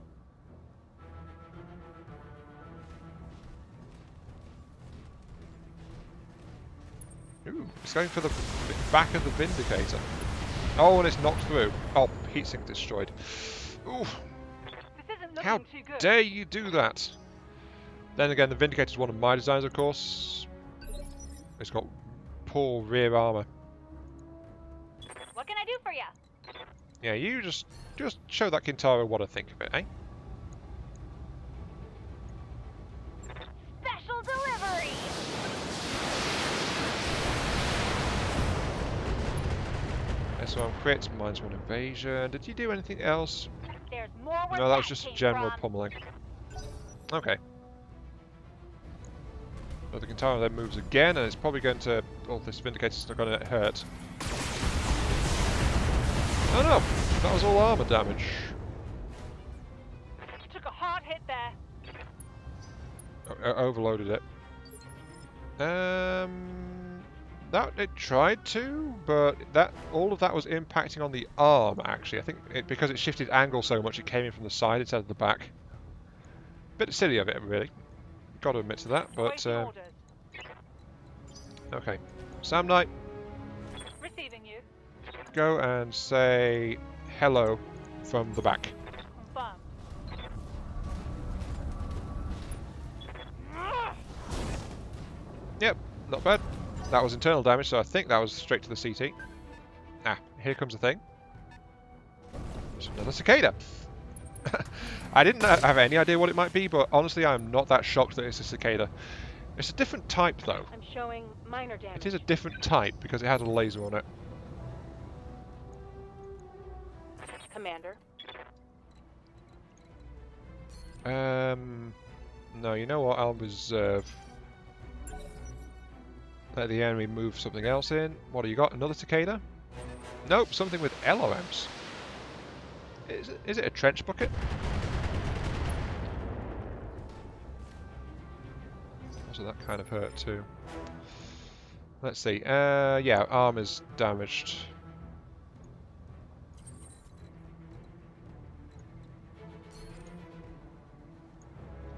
Speaker 1: Ooh, it's going for the back of the Vindicator. Oh, and it's knocked through. Oh, heatsink destroyed. Ooh.
Speaker 3: This isn't
Speaker 1: How
Speaker 3: looking too good.
Speaker 1: dare you do that? Then again, the Vindicator's one of my designs, of course. It's got poor rear armor.
Speaker 3: What can I do for you?
Speaker 1: Yeah, you just show that Kintaro what I think of it, eh?
Speaker 3: Special delivery.
Speaker 1: S1 crits, -1 invasion. Did you do anything else?
Speaker 3: There's more where
Speaker 1: No, that was
Speaker 3: that
Speaker 1: just
Speaker 3: came
Speaker 1: general
Speaker 3: from.
Speaker 1: pummeling. Okay. But the Kintaro then moves again, and it's probably going to... Oh, this Vindicator's not going to hurt. Oh no! That was all armor damage.
Speaker 3: You took a hard hit there.
Speaker 1: Overloaded it. That it tried to, but all of that was impacting on the arm. Actually, I think because it shifted angle so much, it came in from the side instead of the back. Bit silly of it, really. Got to admit to that. But
Speaker 3: Awaiting orders.
Speaker 1: okay, Sam Knight,
Speaker 3: Receiving you.
Speaker 1: go and say hello from the back.
Speaker 3: Confirmed.
Speaker 1: Yep, not bad. That was internal damage, so I think that was straight to the CT. Ah, here comes the thing. It's another cicada. I didn't have any idea what it might be, but honestly, I'm not that shocked that it's a cicada. It's a different type, though.
Speaker 3: I'm showing minor damage.
Speaker 1: It is a different type because it has a laser on it.
Speaker 3: Commander.
Speaker 1: No, you know what? I'll reserve. Let the enemy move something else in. What do you got? Another cicada? Nope, something with LOMs. Is it a trench bucket? Also, that kind of hurt too. Let's see. Yeah, armor's damaged.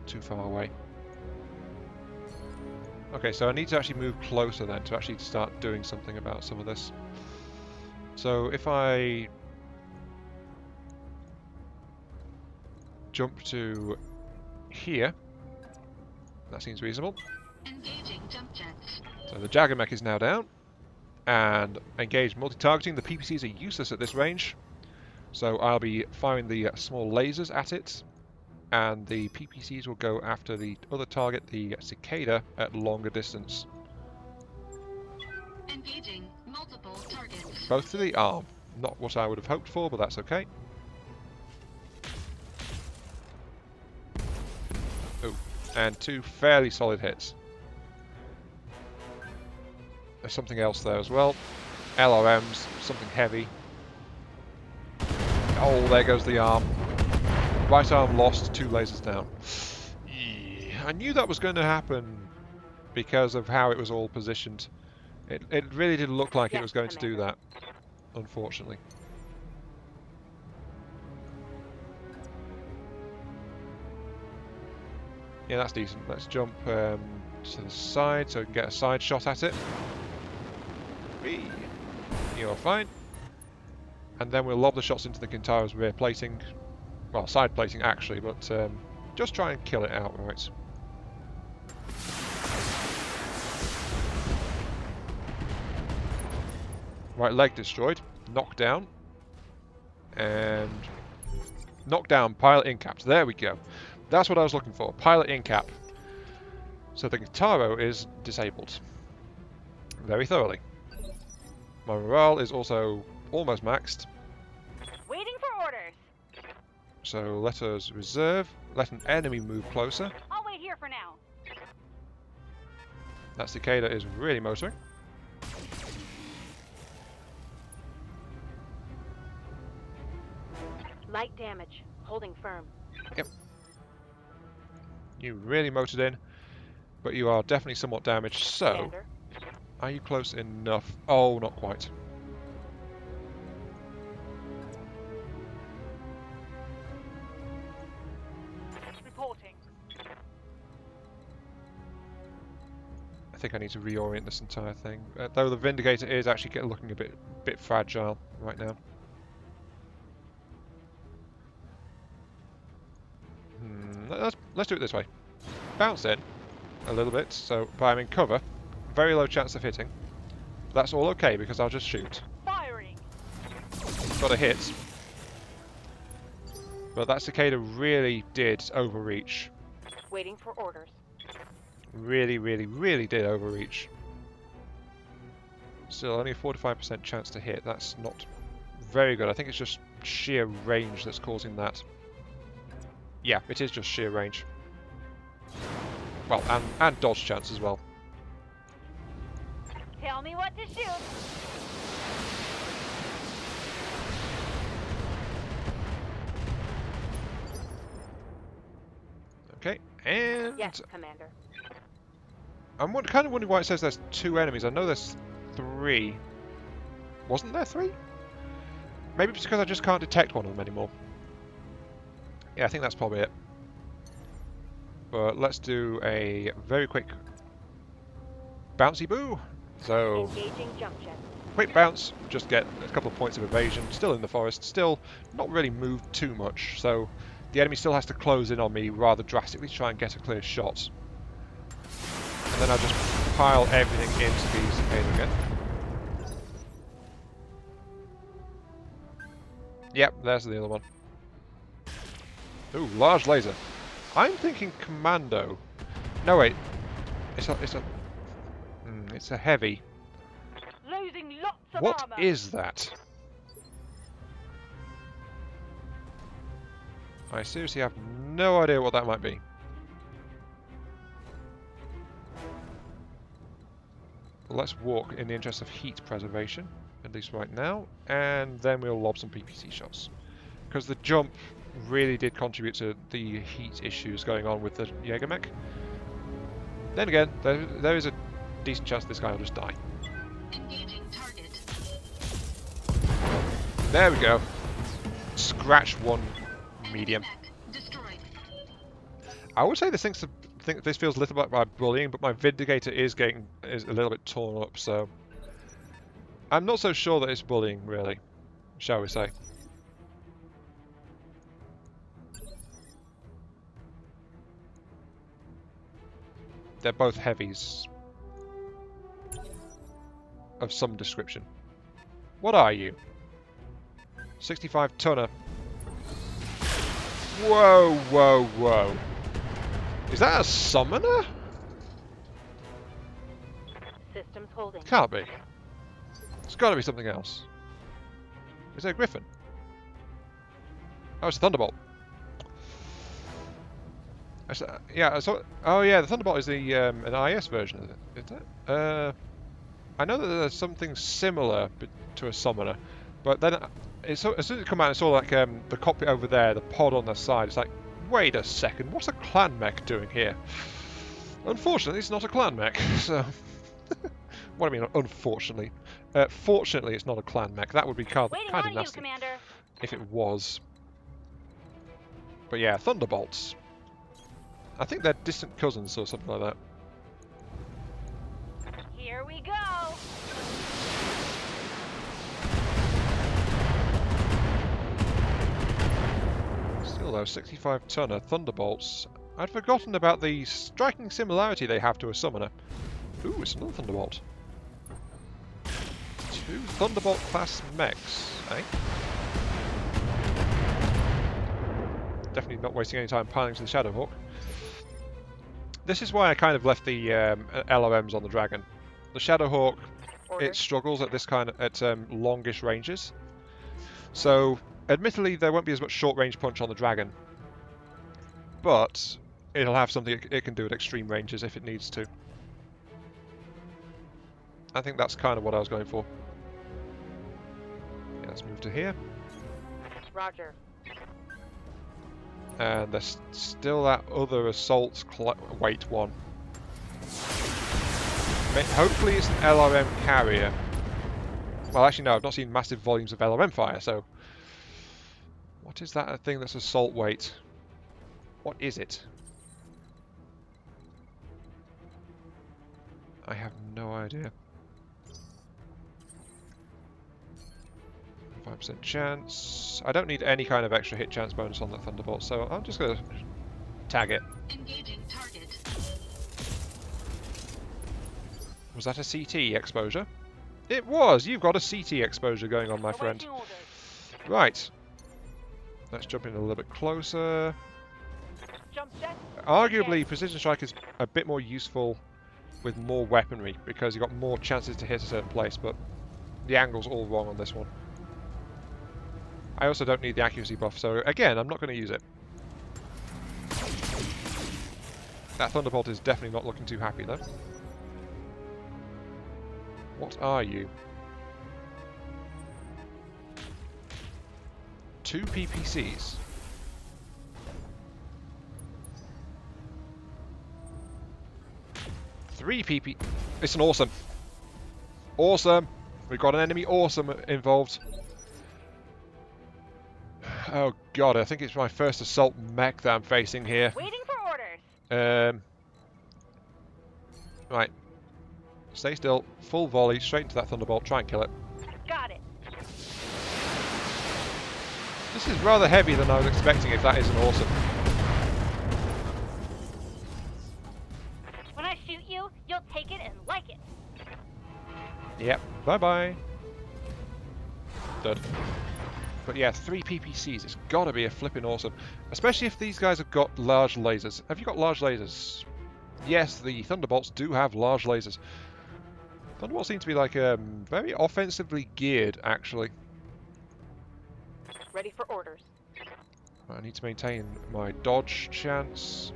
Speaker 1: Too far away. Okay, so I need to actually move closer then to actually start doing something about some of this. So if I jump to here, that seems reasonable.
Speaker 2: Engaging jump jets.
Speaker 1: So the Jagger mech is now down, and engaged multi-targeting. The PPCs are useless at this range, so I'll be firing the small lasers at it, and the PPCs will go after the other target, the cicada, at longer distance.
Speaker 2: Engaging multiple targets.
Speaker 1: Both to the arm. Not what I would have hoped for, but that's okay. Oh, and 2 fairly solid hits. There's something else there as well. LRMs, something heavy. Oh, there goes the arm. Right arm lost, 2 lasers down. Yeah, I knew that was going to happen because of how it was all positioned. It really did look like it was going to do that. unfortunately. Yeah, that's decent. Let's jump to the side so we can get a side shot at it. Whee! You're fine. And then we'll lob the shots into the Kintaro's rear plating. Well, side plating actually, but just try and kill it outright. Right, leg destroyed. Knocked down. And knocked down, pilot incapped. There we go. That's what I was looking for. Pilot incap. So the Kintaro is disabled. Very thoroughly. My morale is also almost maxed.
Speaker 3: Waiting for orders.
Speaker 1: So let us reserve. Let an enemy move closer.
Speaker 3: I'll wait here for now.
Speaker 1: That cicada is really motoring.
Speaker 3: Light damage. Holding firm.
Speaker 1: Yep. You really motored in, but you are definitely somewhat damaged, so...
Speaker 3: Commander.
Speaker 1: Are you close enough? Oh, not quite.
Speaker 3: Reporting.
Speaker 1: I think I need to reorient this entire thing. Though the Vindicator is actually looking a bit fragile right now. Let's do it this way. Bounce in a little bit, so but I'm in cover. Very low chance of hitting. That's all okay because I'll just shoot.
Speaker 3: Firing.
Speaker 1: Got a hit. But that cicada really did overreach.
Speaker 3: Waiting for orders.
Speaker 1: Really, really, really did overreach. Still, only a 45% chance to hit. That's not very good. I think it's just sheer range that's causing that. Yeah, it is just sheer range. Well, and dodge chance as well.
Speaker 3: Tell me what to shoot.
Speaker 1: Okay, and...
Speaker 3: Yes, Commander.
Speaker 1: I'm kind of wondering why it says there's 2 enemies. I know there's 3. Wasn't there 3? Maybe it's because I just can't detect one of them anymore. Yeah, I think that's probably it. But let's do a very quick bouncy boo. So,
Speaker 3: Engaging jump jet.
Speaker 1: quick bounce, just get a couple of points of evasion. Still in the forest, still not really moved too much. So the enemy still has to close in on me rather drastically to try and get a clear shot. And then I'll just pile everything into the cicada again. Yep, there's the other one. Ooh, large laser. I'm thinking commando. No wait, it's a heavy.
Speaker 3: Losing lots of
Speaker 1: What
Speaker 3: armor.
Speaker 1: is that? I seriously have no idea what that might be. Let's walk in the interest of heat preservation, at least right now, and then we'll lob some PPC shots. Because the jump really did contribute to the heat issues going on with the Jägermech. Then again, there is a decent chance this guy will just die.
Speaker 2: Engaging target.
Speaker 1: There we go. Scratch one medium.
Speaker 2: Destroyed.
Speaker 1: I would say this this feels a little bit like bullying, but my Vindicator is a little bit torn up, so I'm not so sure that it's bullying, really, shall we say. They're both heavies of some description. What are you? 65 tonner. Whoa, whoa, whoa. Is that a summoner?
Speaker 3: Systems holding.
Speaker 1: Can't be. It's got to be something else. Is it a griffin? Oh, it's a thunderbolt. Yeah, oh yeah, the thunderbolt is the an IS version of it, isn't it? I know that there's something similar to a summoner, but then as soon as it came out, I saw like the cockpit over there, the pod on the side. It's like, wait a second, what's a clan mech doing here? Unfortunately, it's not a clan mech. So, what do I mean? Unfortunately, Fortunately, it's not a clan mech. That would be kind
Speaker 3: Waiting
Speaker 1: of
Speaker 3: on you,
Speaker 1: nasty
Speaker 3: Commander.
Speaker 1: if it was. But yeah, Thunderbolts. I think they're distant cousins or something like that.
Speaker 3: Here we go.
Speaker 1: Still though, 65-tonner Thunderbolts. I'd forgotten about the striking similarity they have to a summoner. Ooh, it's another Thunderbolt. 2 Thunderbolt class mechs, eh? Definitely not wasting any time piling to the Shadowhawk. This is why I kind of left the LRMs on the Dragon. The Shadowhawk, it struggles at this kind of longish ranges. So, admittedly, there won't be as much short-range punch on the Dragon, but it'll have something it can do at extreme ranges if it needs to. I think that's kind of what I was going for. Yeah, let's move to here.
Speaker 3: Roger.
Speaker 1: And there's still that other assault weight one. Hopefully it's an LRM carrier. Well, actually no, I've not seen massive volumes of LRM fire, so... What is that thing that's assault weight? What is it? I have no idea. 5% chance. I don't need any kind of extra hit chance bonus on that Thunderbolt, so I'm just going to tag it.
Speaker 2: Engaging target.
Speaker 1: Was that a CT exposure? It was! You've got a CT exposure going on, my friend. Right. Let's jump in a little bit closer. Arguably, Precision Strike is a bit more useful with more weaponry, because you've got more chances to hit a certain place, but the angle's all wrong on this one. I also don't need the accuracy buff, so again, I'm not going to use it. That Thunderbolt is definitely not looking too happy, though. What are you? 2 PPCs. Three PP. It's an awesome. Awesome. We've got an enemy awesome involved. Oh god, I think it's my first assault mech that I'm facing here.
Speaker 3: Waiting for orders.
Speaker 1: Right. Stay still. Full volley straight into that Thunderbolt. Try and kill it.
Speaker 3: Got it.
Speaker 1: This is rather heavy than I was expecting if that is an awesome.
Speaker 3: When I shoot you, you'll take it and like it.
Speaker 1: Yep. Bye-bye. Done. But yeah, 3 PPCs. It's got to be a flipping awesome. Especially if these guys have got large lasers. Have you got large lasers? Yes, the Thunderbolts do have large lasers. Thunderbolts seem to be like very offensively geared, actually.
Speaker 3: Ready for orders.
Speaker 1: I need to maintain my dodge chance.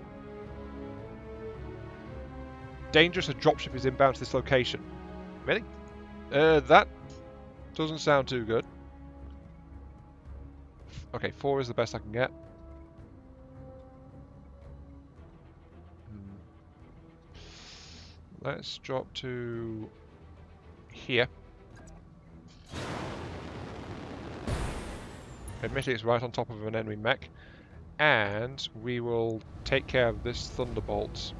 Speaker 1: Dangerous, a dropship is inbound to this location. Really? That doesn't sound too good. Okay, 4 is the best I can get. Let's drop to here. Admittedly, it's right on top of an enemy mech. And we will take care of this Thunderbolt.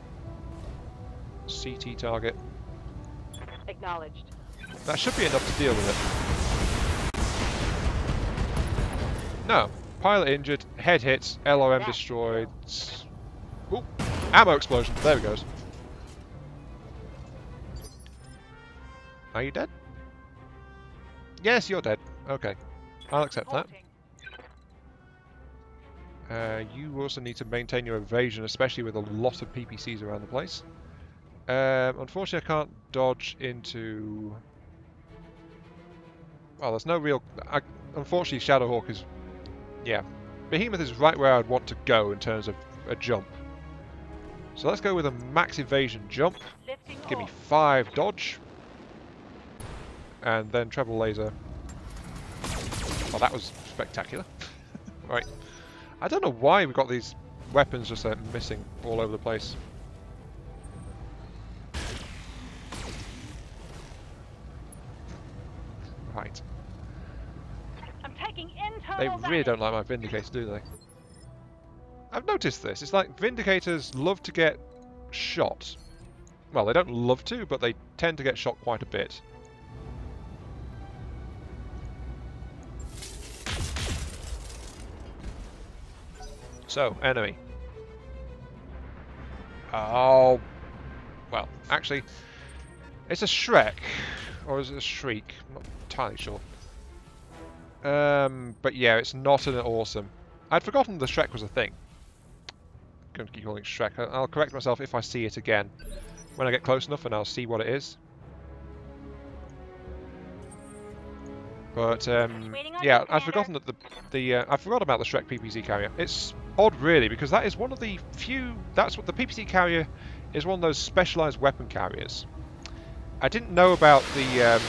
Speaker 1: CT target.
Speaker 3: Acknowledged.
Speaker 1: That should be enough to deal with it. No. Pilot injured, head hits, LRM destroyed. Ooh, ammo explosion. There it goes. Are you dead? Yes, you're dead. Okay. I'll accept that. You also need to maintain your evasion, especially with a lot of PPCs around the place. Unfortunately, I can't dodge into... Well, there's no real... Unfortunately, Shadowhawk is... Yeah. Behemoth is right where I'd want to go in terms of a jump. So let's go with a max evasion jump. Give me 5 dodge. And then treble laser. Oh, that was spectacular. Right. I don't know why we've got these weapons just missing all over the place. They really don't like my Vindicator, do they? I've noticed this. It's like Vindicators love to get shot. Well, they don't love to, but they tend to get shot quite a bit. So, enemy. Oh. Well, actually, it's a Shrek. Or is it a Shriek? I'm not entirely sure. But yeah, it's not an awesome. I'd forgotten the Shrek was a thing. I'm going to keep calling it Shrek. I'll correct myself if I see it again. When I get close enough and I'll see what it is. But yeah, I'd forgotten that I forgot about the Shrek PPC carrier. It's odd, really, because that is one of the few. That's what the PPC carrier is. One of those specialized weapon carriers. I didn't know about the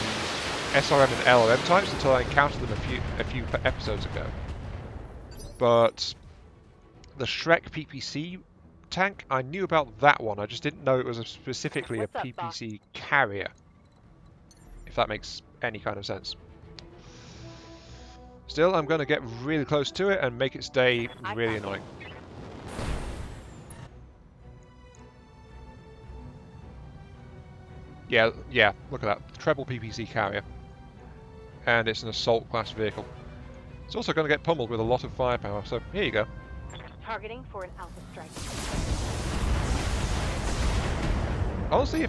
Speaker 1: SRM and LRM types until I encountered them a few episodes ago. But the Shrek PPC tank, I knew about that one. I just didn't know it was specifically a PPC carrier. If that makes any kind of sense. Still, I'm going to get really close to it and make it stay really annoying. Yeah, look at that. Treble PPC carrier. And it's an assault class vehicle. It's also going to get pummeled with a lot of firepower, so here you go.
Speaker 3: Targeting for an alpha strike.
Speaker 1: Honestly,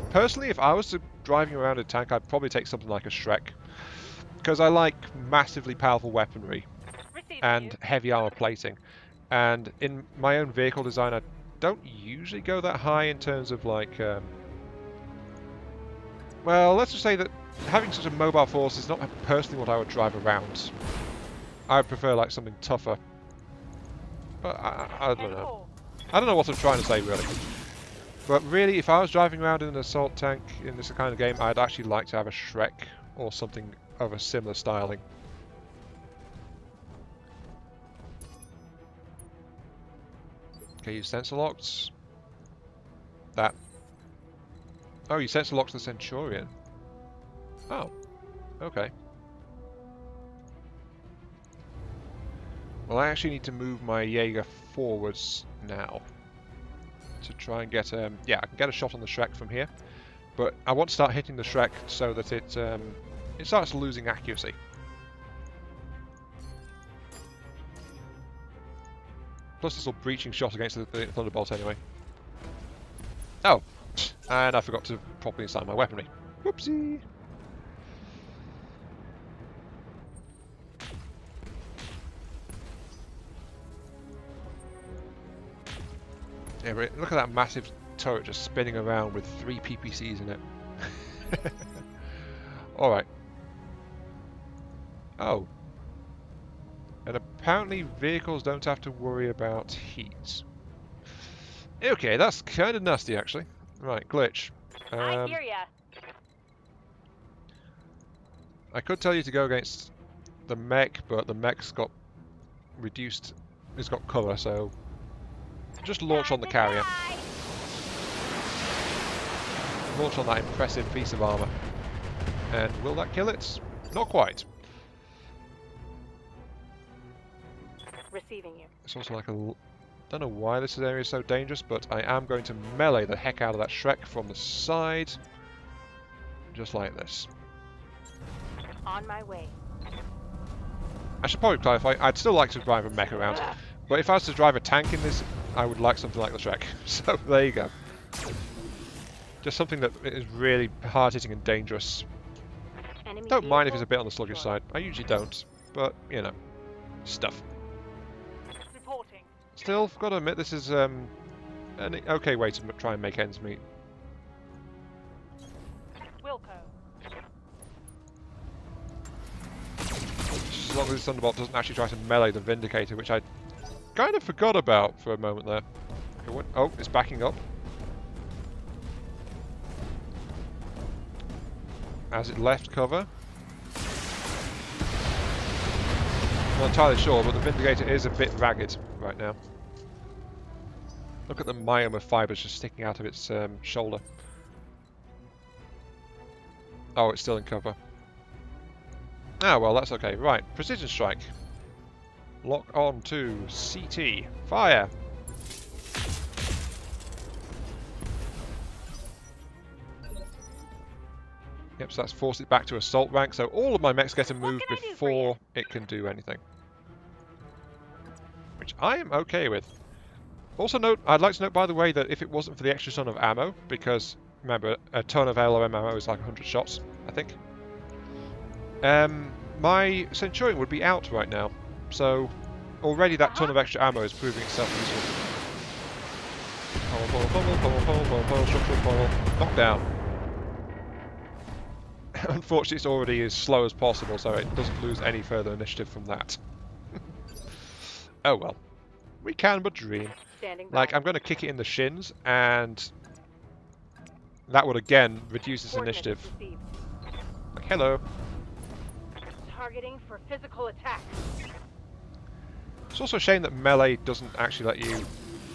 Speaker 1: if I was driving around a tank, I'd probably take something like a Shrek. Because I like massively powerful weaponry and heavy armor plating. And in my own vehicle design, I don't usually go that high in terms of like... well, let's just say that having such a mobile force is not personally what I would drive around. I would prefer like something tougher. But I don't know. I don't know what I'm trying to say, really. But really, if I was driving around in an assault tank in this kind of game, I'd actually like to have a Shrek or something of a similar styling. Okay, you sensor locked. That. Oh, you sensor locked the Centurion. Oh, okay. Well, I actually need to move my Jaeger forwards now to try and get yeah, I can get a shot on the Shrek from here, but I want to start hitting the Shrek so that it starts losing accuracy. Plus this little breaching shot against the Thunderbolt anyway. Oh, and I forgot to properly assign my weaponry. Whoopsie! Yeah, but look at that massive turret just spinning around with 3 PPCs in it. Alright. Oh. And apparently vehicles don't have to worry about heat. Okay, that's kind of nasty actually. Right, glitch.
Speaker 3: I hear ya.
Speaker 1: I could tell you to go against the mech, but the mech's got reduced. It's got cover, so just launch on the carrier. Launch on that impressive piece of armor. And will that kill it? Not quite.
Speaker 3: Receiving you.
Speaker 1: It's also like a... Don't know why this area is so dangerous, but I am going to melee the heck out of that Shrek from the side. Just like this.
Speaker 3: On my way.
Speaker 1: I should probably clarify, I'd still like to drive a mech around. But if I was to drive a tank in this, I would like something like the Shrek. So there you go. Just something that is really hard-hitting and dangerous. Don't mind if it's a bit on the sluggish side. I usually don't, but, you know, stuff.
Speaker 3: Reporting.
Speaker 1: Still, I've got to admit, this is an okay way to try and make ends meet.
Speaker 3: Wilco.
Speaker 1: Just as long as this Thunderbolt doesn't actually try to melee the Vindicator, which I kind of forgot about for a moment there. Okay, what? Oh, it's backing up. As it left cover. I'm not entirely sure, but the Vindicator is a bit ragged right now. Look at the myoma fibers just sticking out of its shoulder. Oh, it's still in cover. Ah, well, that's okay. Right, precision strike. Lock on to CT. Fire! Yep, so that's forced it back to assault rank, so all of my mechs get a move before it can do anything. Which I am okay with. Also note, I'd like to note by the way that if it wasn't for the extra ton of ammo, because remember, a ton of LOM ammo is like 100 shots, I think. My Centurion would be out right now, so already that ton of extra ammo is proving itself useful. Pummel, structural pummel, knock down. Unfortunately, it's already as slow as possible, so it doesn't lose any further initiative from that. Oh well. We can but dream. Like, I'm going to kick it in the shins, and that would again reduce its initiative. Like, hello.
Speaker 3: Targeting for physical attack.
Speaker 1: It's also a shame that melee doesn't actually let you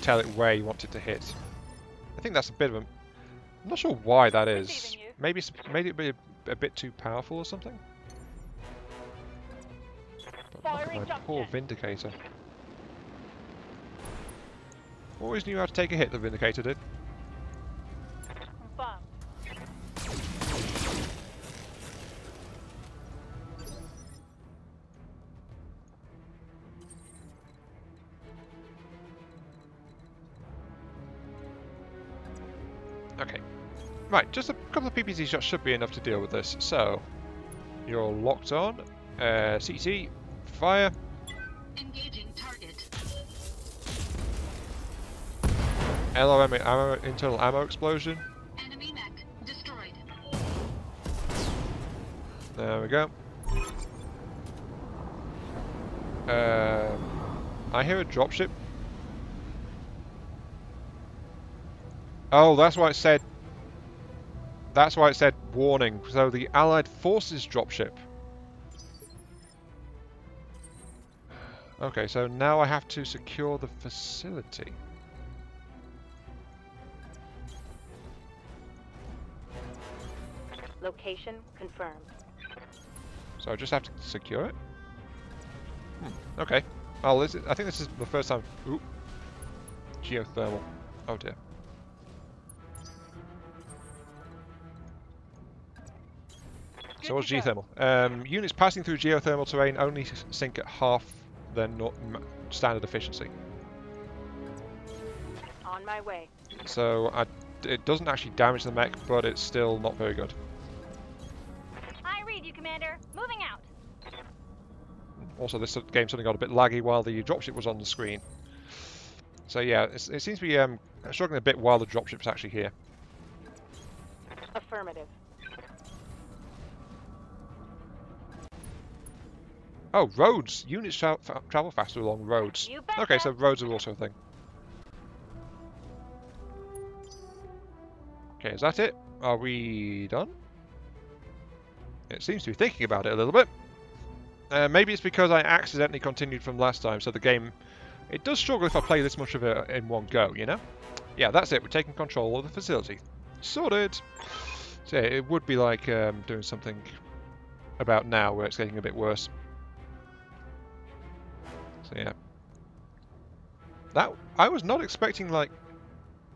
Speaker 1: tell it where you want it to hit. I think that's a bit of a... I'm not sure why that is. Maybe it's made it be a bit too powerful or something? But look at my poor Vindicator. Always knew how to take a hit, the Vindicator did. Okay. Right, just a couple of PPC shots should be enough to deal with this. So, you're locked on. CT, fire.
Speaker 2: Engaging target.
Speaker 1: LOM ammo, internal ammo explosion.
Speaker 2: Enemy mech destroyed.
Speaker 1: There we go. I hear a dropship. Oh, that's why it said. That's why it said warning. So the Allied Forces dropship. Okay, so now I have to secure the facility.
Speaker 3: Location confirmed.
Speaker 1: So I just have to secure it? Okay. Oh, I think this is the first time... Ooh. Geothermal. Oh dear. So what's geothermal? Units passing through geothermal terrain only sink at half their standard efficiency.
Speaker 3: On my way.
Speaker 1: So it doesn't actually damage the mech, but it's still not very good.
Speaker 3: I read you, Commander. Moving out.
Speaker 1: Also, this game suddenly got a bit laggy while the dropship was on the screen. So yeah, it seems to be struggling a bit while the dropship's actually here.
Speaker 3: Affirmative.
Speaker 1: Oh, roads! Units travel faster along roads. Okay, so roads are also a thing. Okay, is that it? Are we done? It seems to be thinking about it a little bit. Maybe it's because I accidentally continued from last time, so the game... It does struggle if I play this much of it in one go, you know? Yeah, that's it. We're taking control of the facility. Sorted! So yeah, it would be like doing something about now where it's getting a bit worse. So yeah. I was not expecting like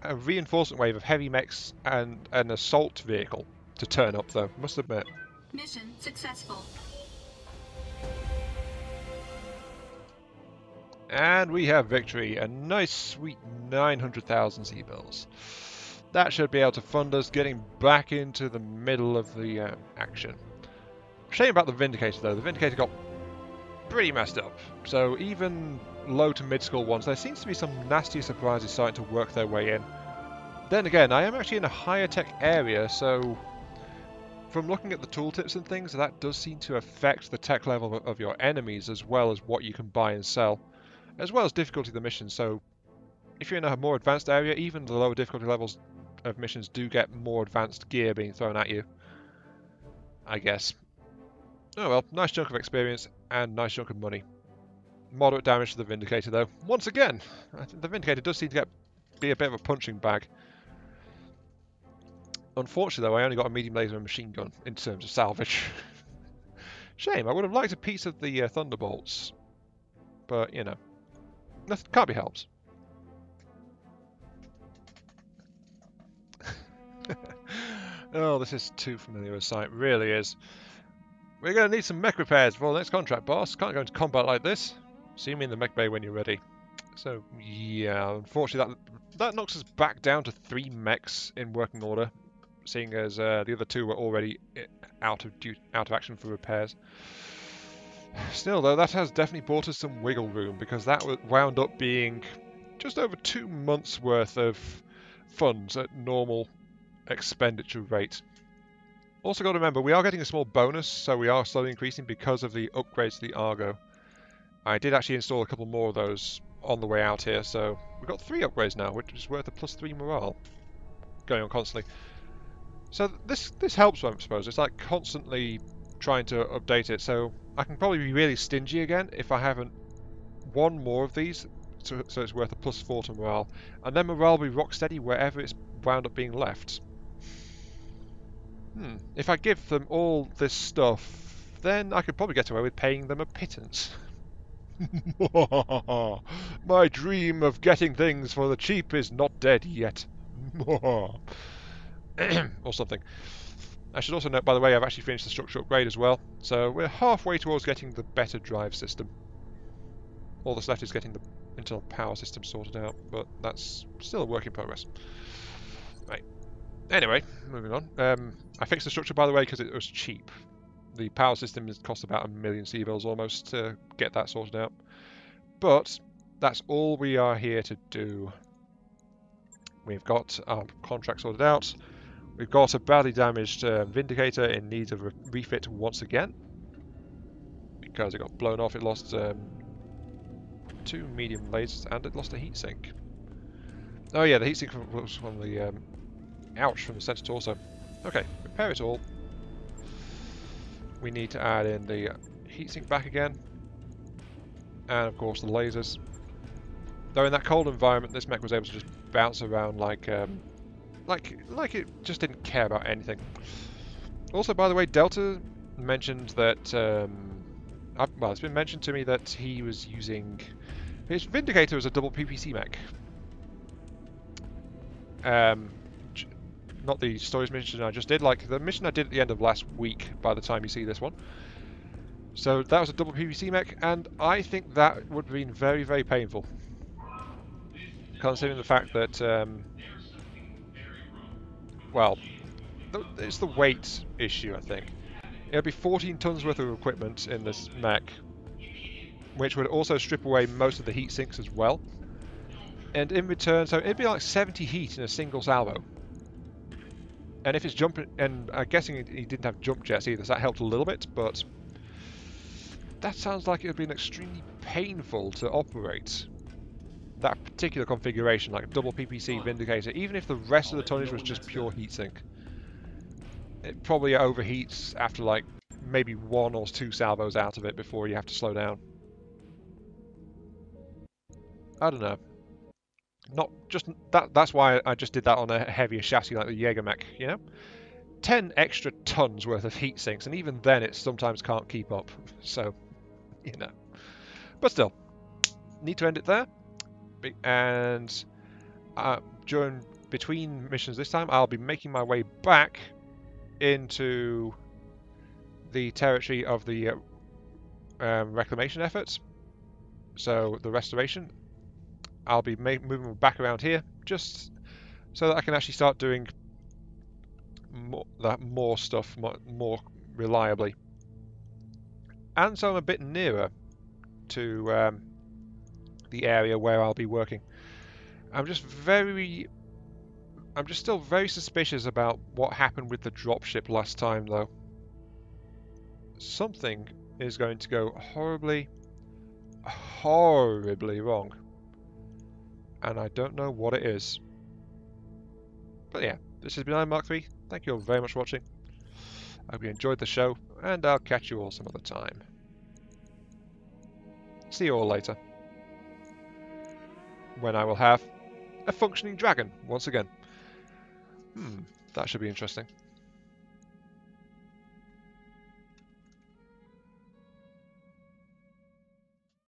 Speaker 1: a reinforcement wave of heavy mechs and an assault vehicle to turn up though, must admit.
Speaker 2: Mission successful.
Speaker 1: And we have victory, a nice sweet 900,000 Z-bills. That should be able to fund us getting back into the middle of the action. Shame about the Vindicator though, the Vindicator got pretty messed up. So even low to mid-score ones, there seems to be some nasty surprises starting to work their way in. Then again, I am actually in a higher tech area, so from looking at the tooltips and things, that does seem to affect the tech level of your enemies as well as what you can buy and sell, as well as difficulty of the mission. So if you're in a more advanced area, even the lower difficulty levels of missions do get more advanced gear being thrown at you, I guess. Oh well, nice chunk of experience and nice chunk of money. Moderate damage to the Vindicator though. Once again, the Vindicator does seem to be a bit of a punching bag. Unfortunately though, I only got a medium laser and machine gun in terms of salvage. Shame, I would have liked a piece of the Thunderbolts. But, you know, that can't be helped. Oh, this is too familiar a sight, really is. We're going to need some mech repairs for the next contract, boss. Can't go into combat like this. See me in the mech bay when you're ready. So, yeah, unfortunately that knocks us back down to 3 mechs in working order, seeing as the other 2 were already out of action for repairs. Still, though, that has definitely bought us some wiggle room, because that wound up being just over 2 months' worth of funds at normal expenditure rate. Also got to remember, we are getting a small bonus, so we are slowly increasing because of the upgrades to the Argo. I did actually install a couple more of those on the way out here, so we've got 3 upgrades now, which is worth a +3 morale going on constantly. So this helps, I suppose. It's like constantly trying to update it, so I can probably be really stingy again if I haven't one more of these, so it's worth a +4 to morale, and then morale will be rock steady wherever it's wound up being left. If I give them all this stuff, then I could probably get away with paying them a pittance. My dream of getting things for the cheap is not dead yet. Or something. I should also note, by the way, I've actually finished the structure upgrade as well, so we're halfway towards getting the better drive system. All that's left is getting the internal power system sorted out, but that's still a work in progress. Right. Anyway, moving on. I fixed the structure, by the way, because it was cheap. The power system has cost about 1 million C-bills almost to get that sorted out. But that's all we are here to do. We've got our contract sorted out. We've got a badly damaged Vindicator in need of a refit once again. Because it got blown off, it lost 2 medium lasers and it lost a heatsink. Oh yeah, the heatsink was from the ouch from the center torso. Okay, repair it all. We need to add in the heatsink back again, and of course the lasers. Though in that cold environment, this mech was able to just bounce around like it just didn't care about anything. Also, by the way, Delta mentioned that well, it's been mentioned to me that he was using his Vindicator as a double PPC mech. Not the stories mission I just did, like the mission I did at the end of last week by the time you see this one. So that was a double PVC mech, and I think that would have been very, very painful. Considering the fact that, well, it's the weight issue, I think. It would be 14 tons worth of equipment in this mech, which would also strip away most of the heat sinks as well. And in return, so it'd be like 70 heat in a single salvo. And if it's jumping, and I'm guessing he didn't have jump jets either, so that helped a little bit, but that sounds like it would be extremely painful to operate. That particular configuration, like a double PPC Vindicator, even if the rest of the tonnage was just pure heatsink. It probably overheats after like maybe 1 or 2 salvos out of it before you have to slow down. I don't know. Not just that's why I just did that on a heavier chassis like the Jaeger mech, you know? 10 extra tons worth of heat sinks, and even then it sometimes can't keep up. So, you know. But still, need to end it there. And between missions this time, I'll be making my way back into the territory of the reclamation efforts. So the restoration. I'll be moving back around here just so that I can actually start doing more stuff more reliably. And so I'm a bit nearer to the area where I'll be working. I'm just still very suspicious about what happened with the dropship last time, though. Something is going to go horribly wrong. And I don't know what it is. But yeah, this has been I, Mark 3. Thank you all very much for watching. I hope you enjoyed the show, and I'll catch you all some other time. See you all later. When I will have a functioning dragon once again. That should be interesting.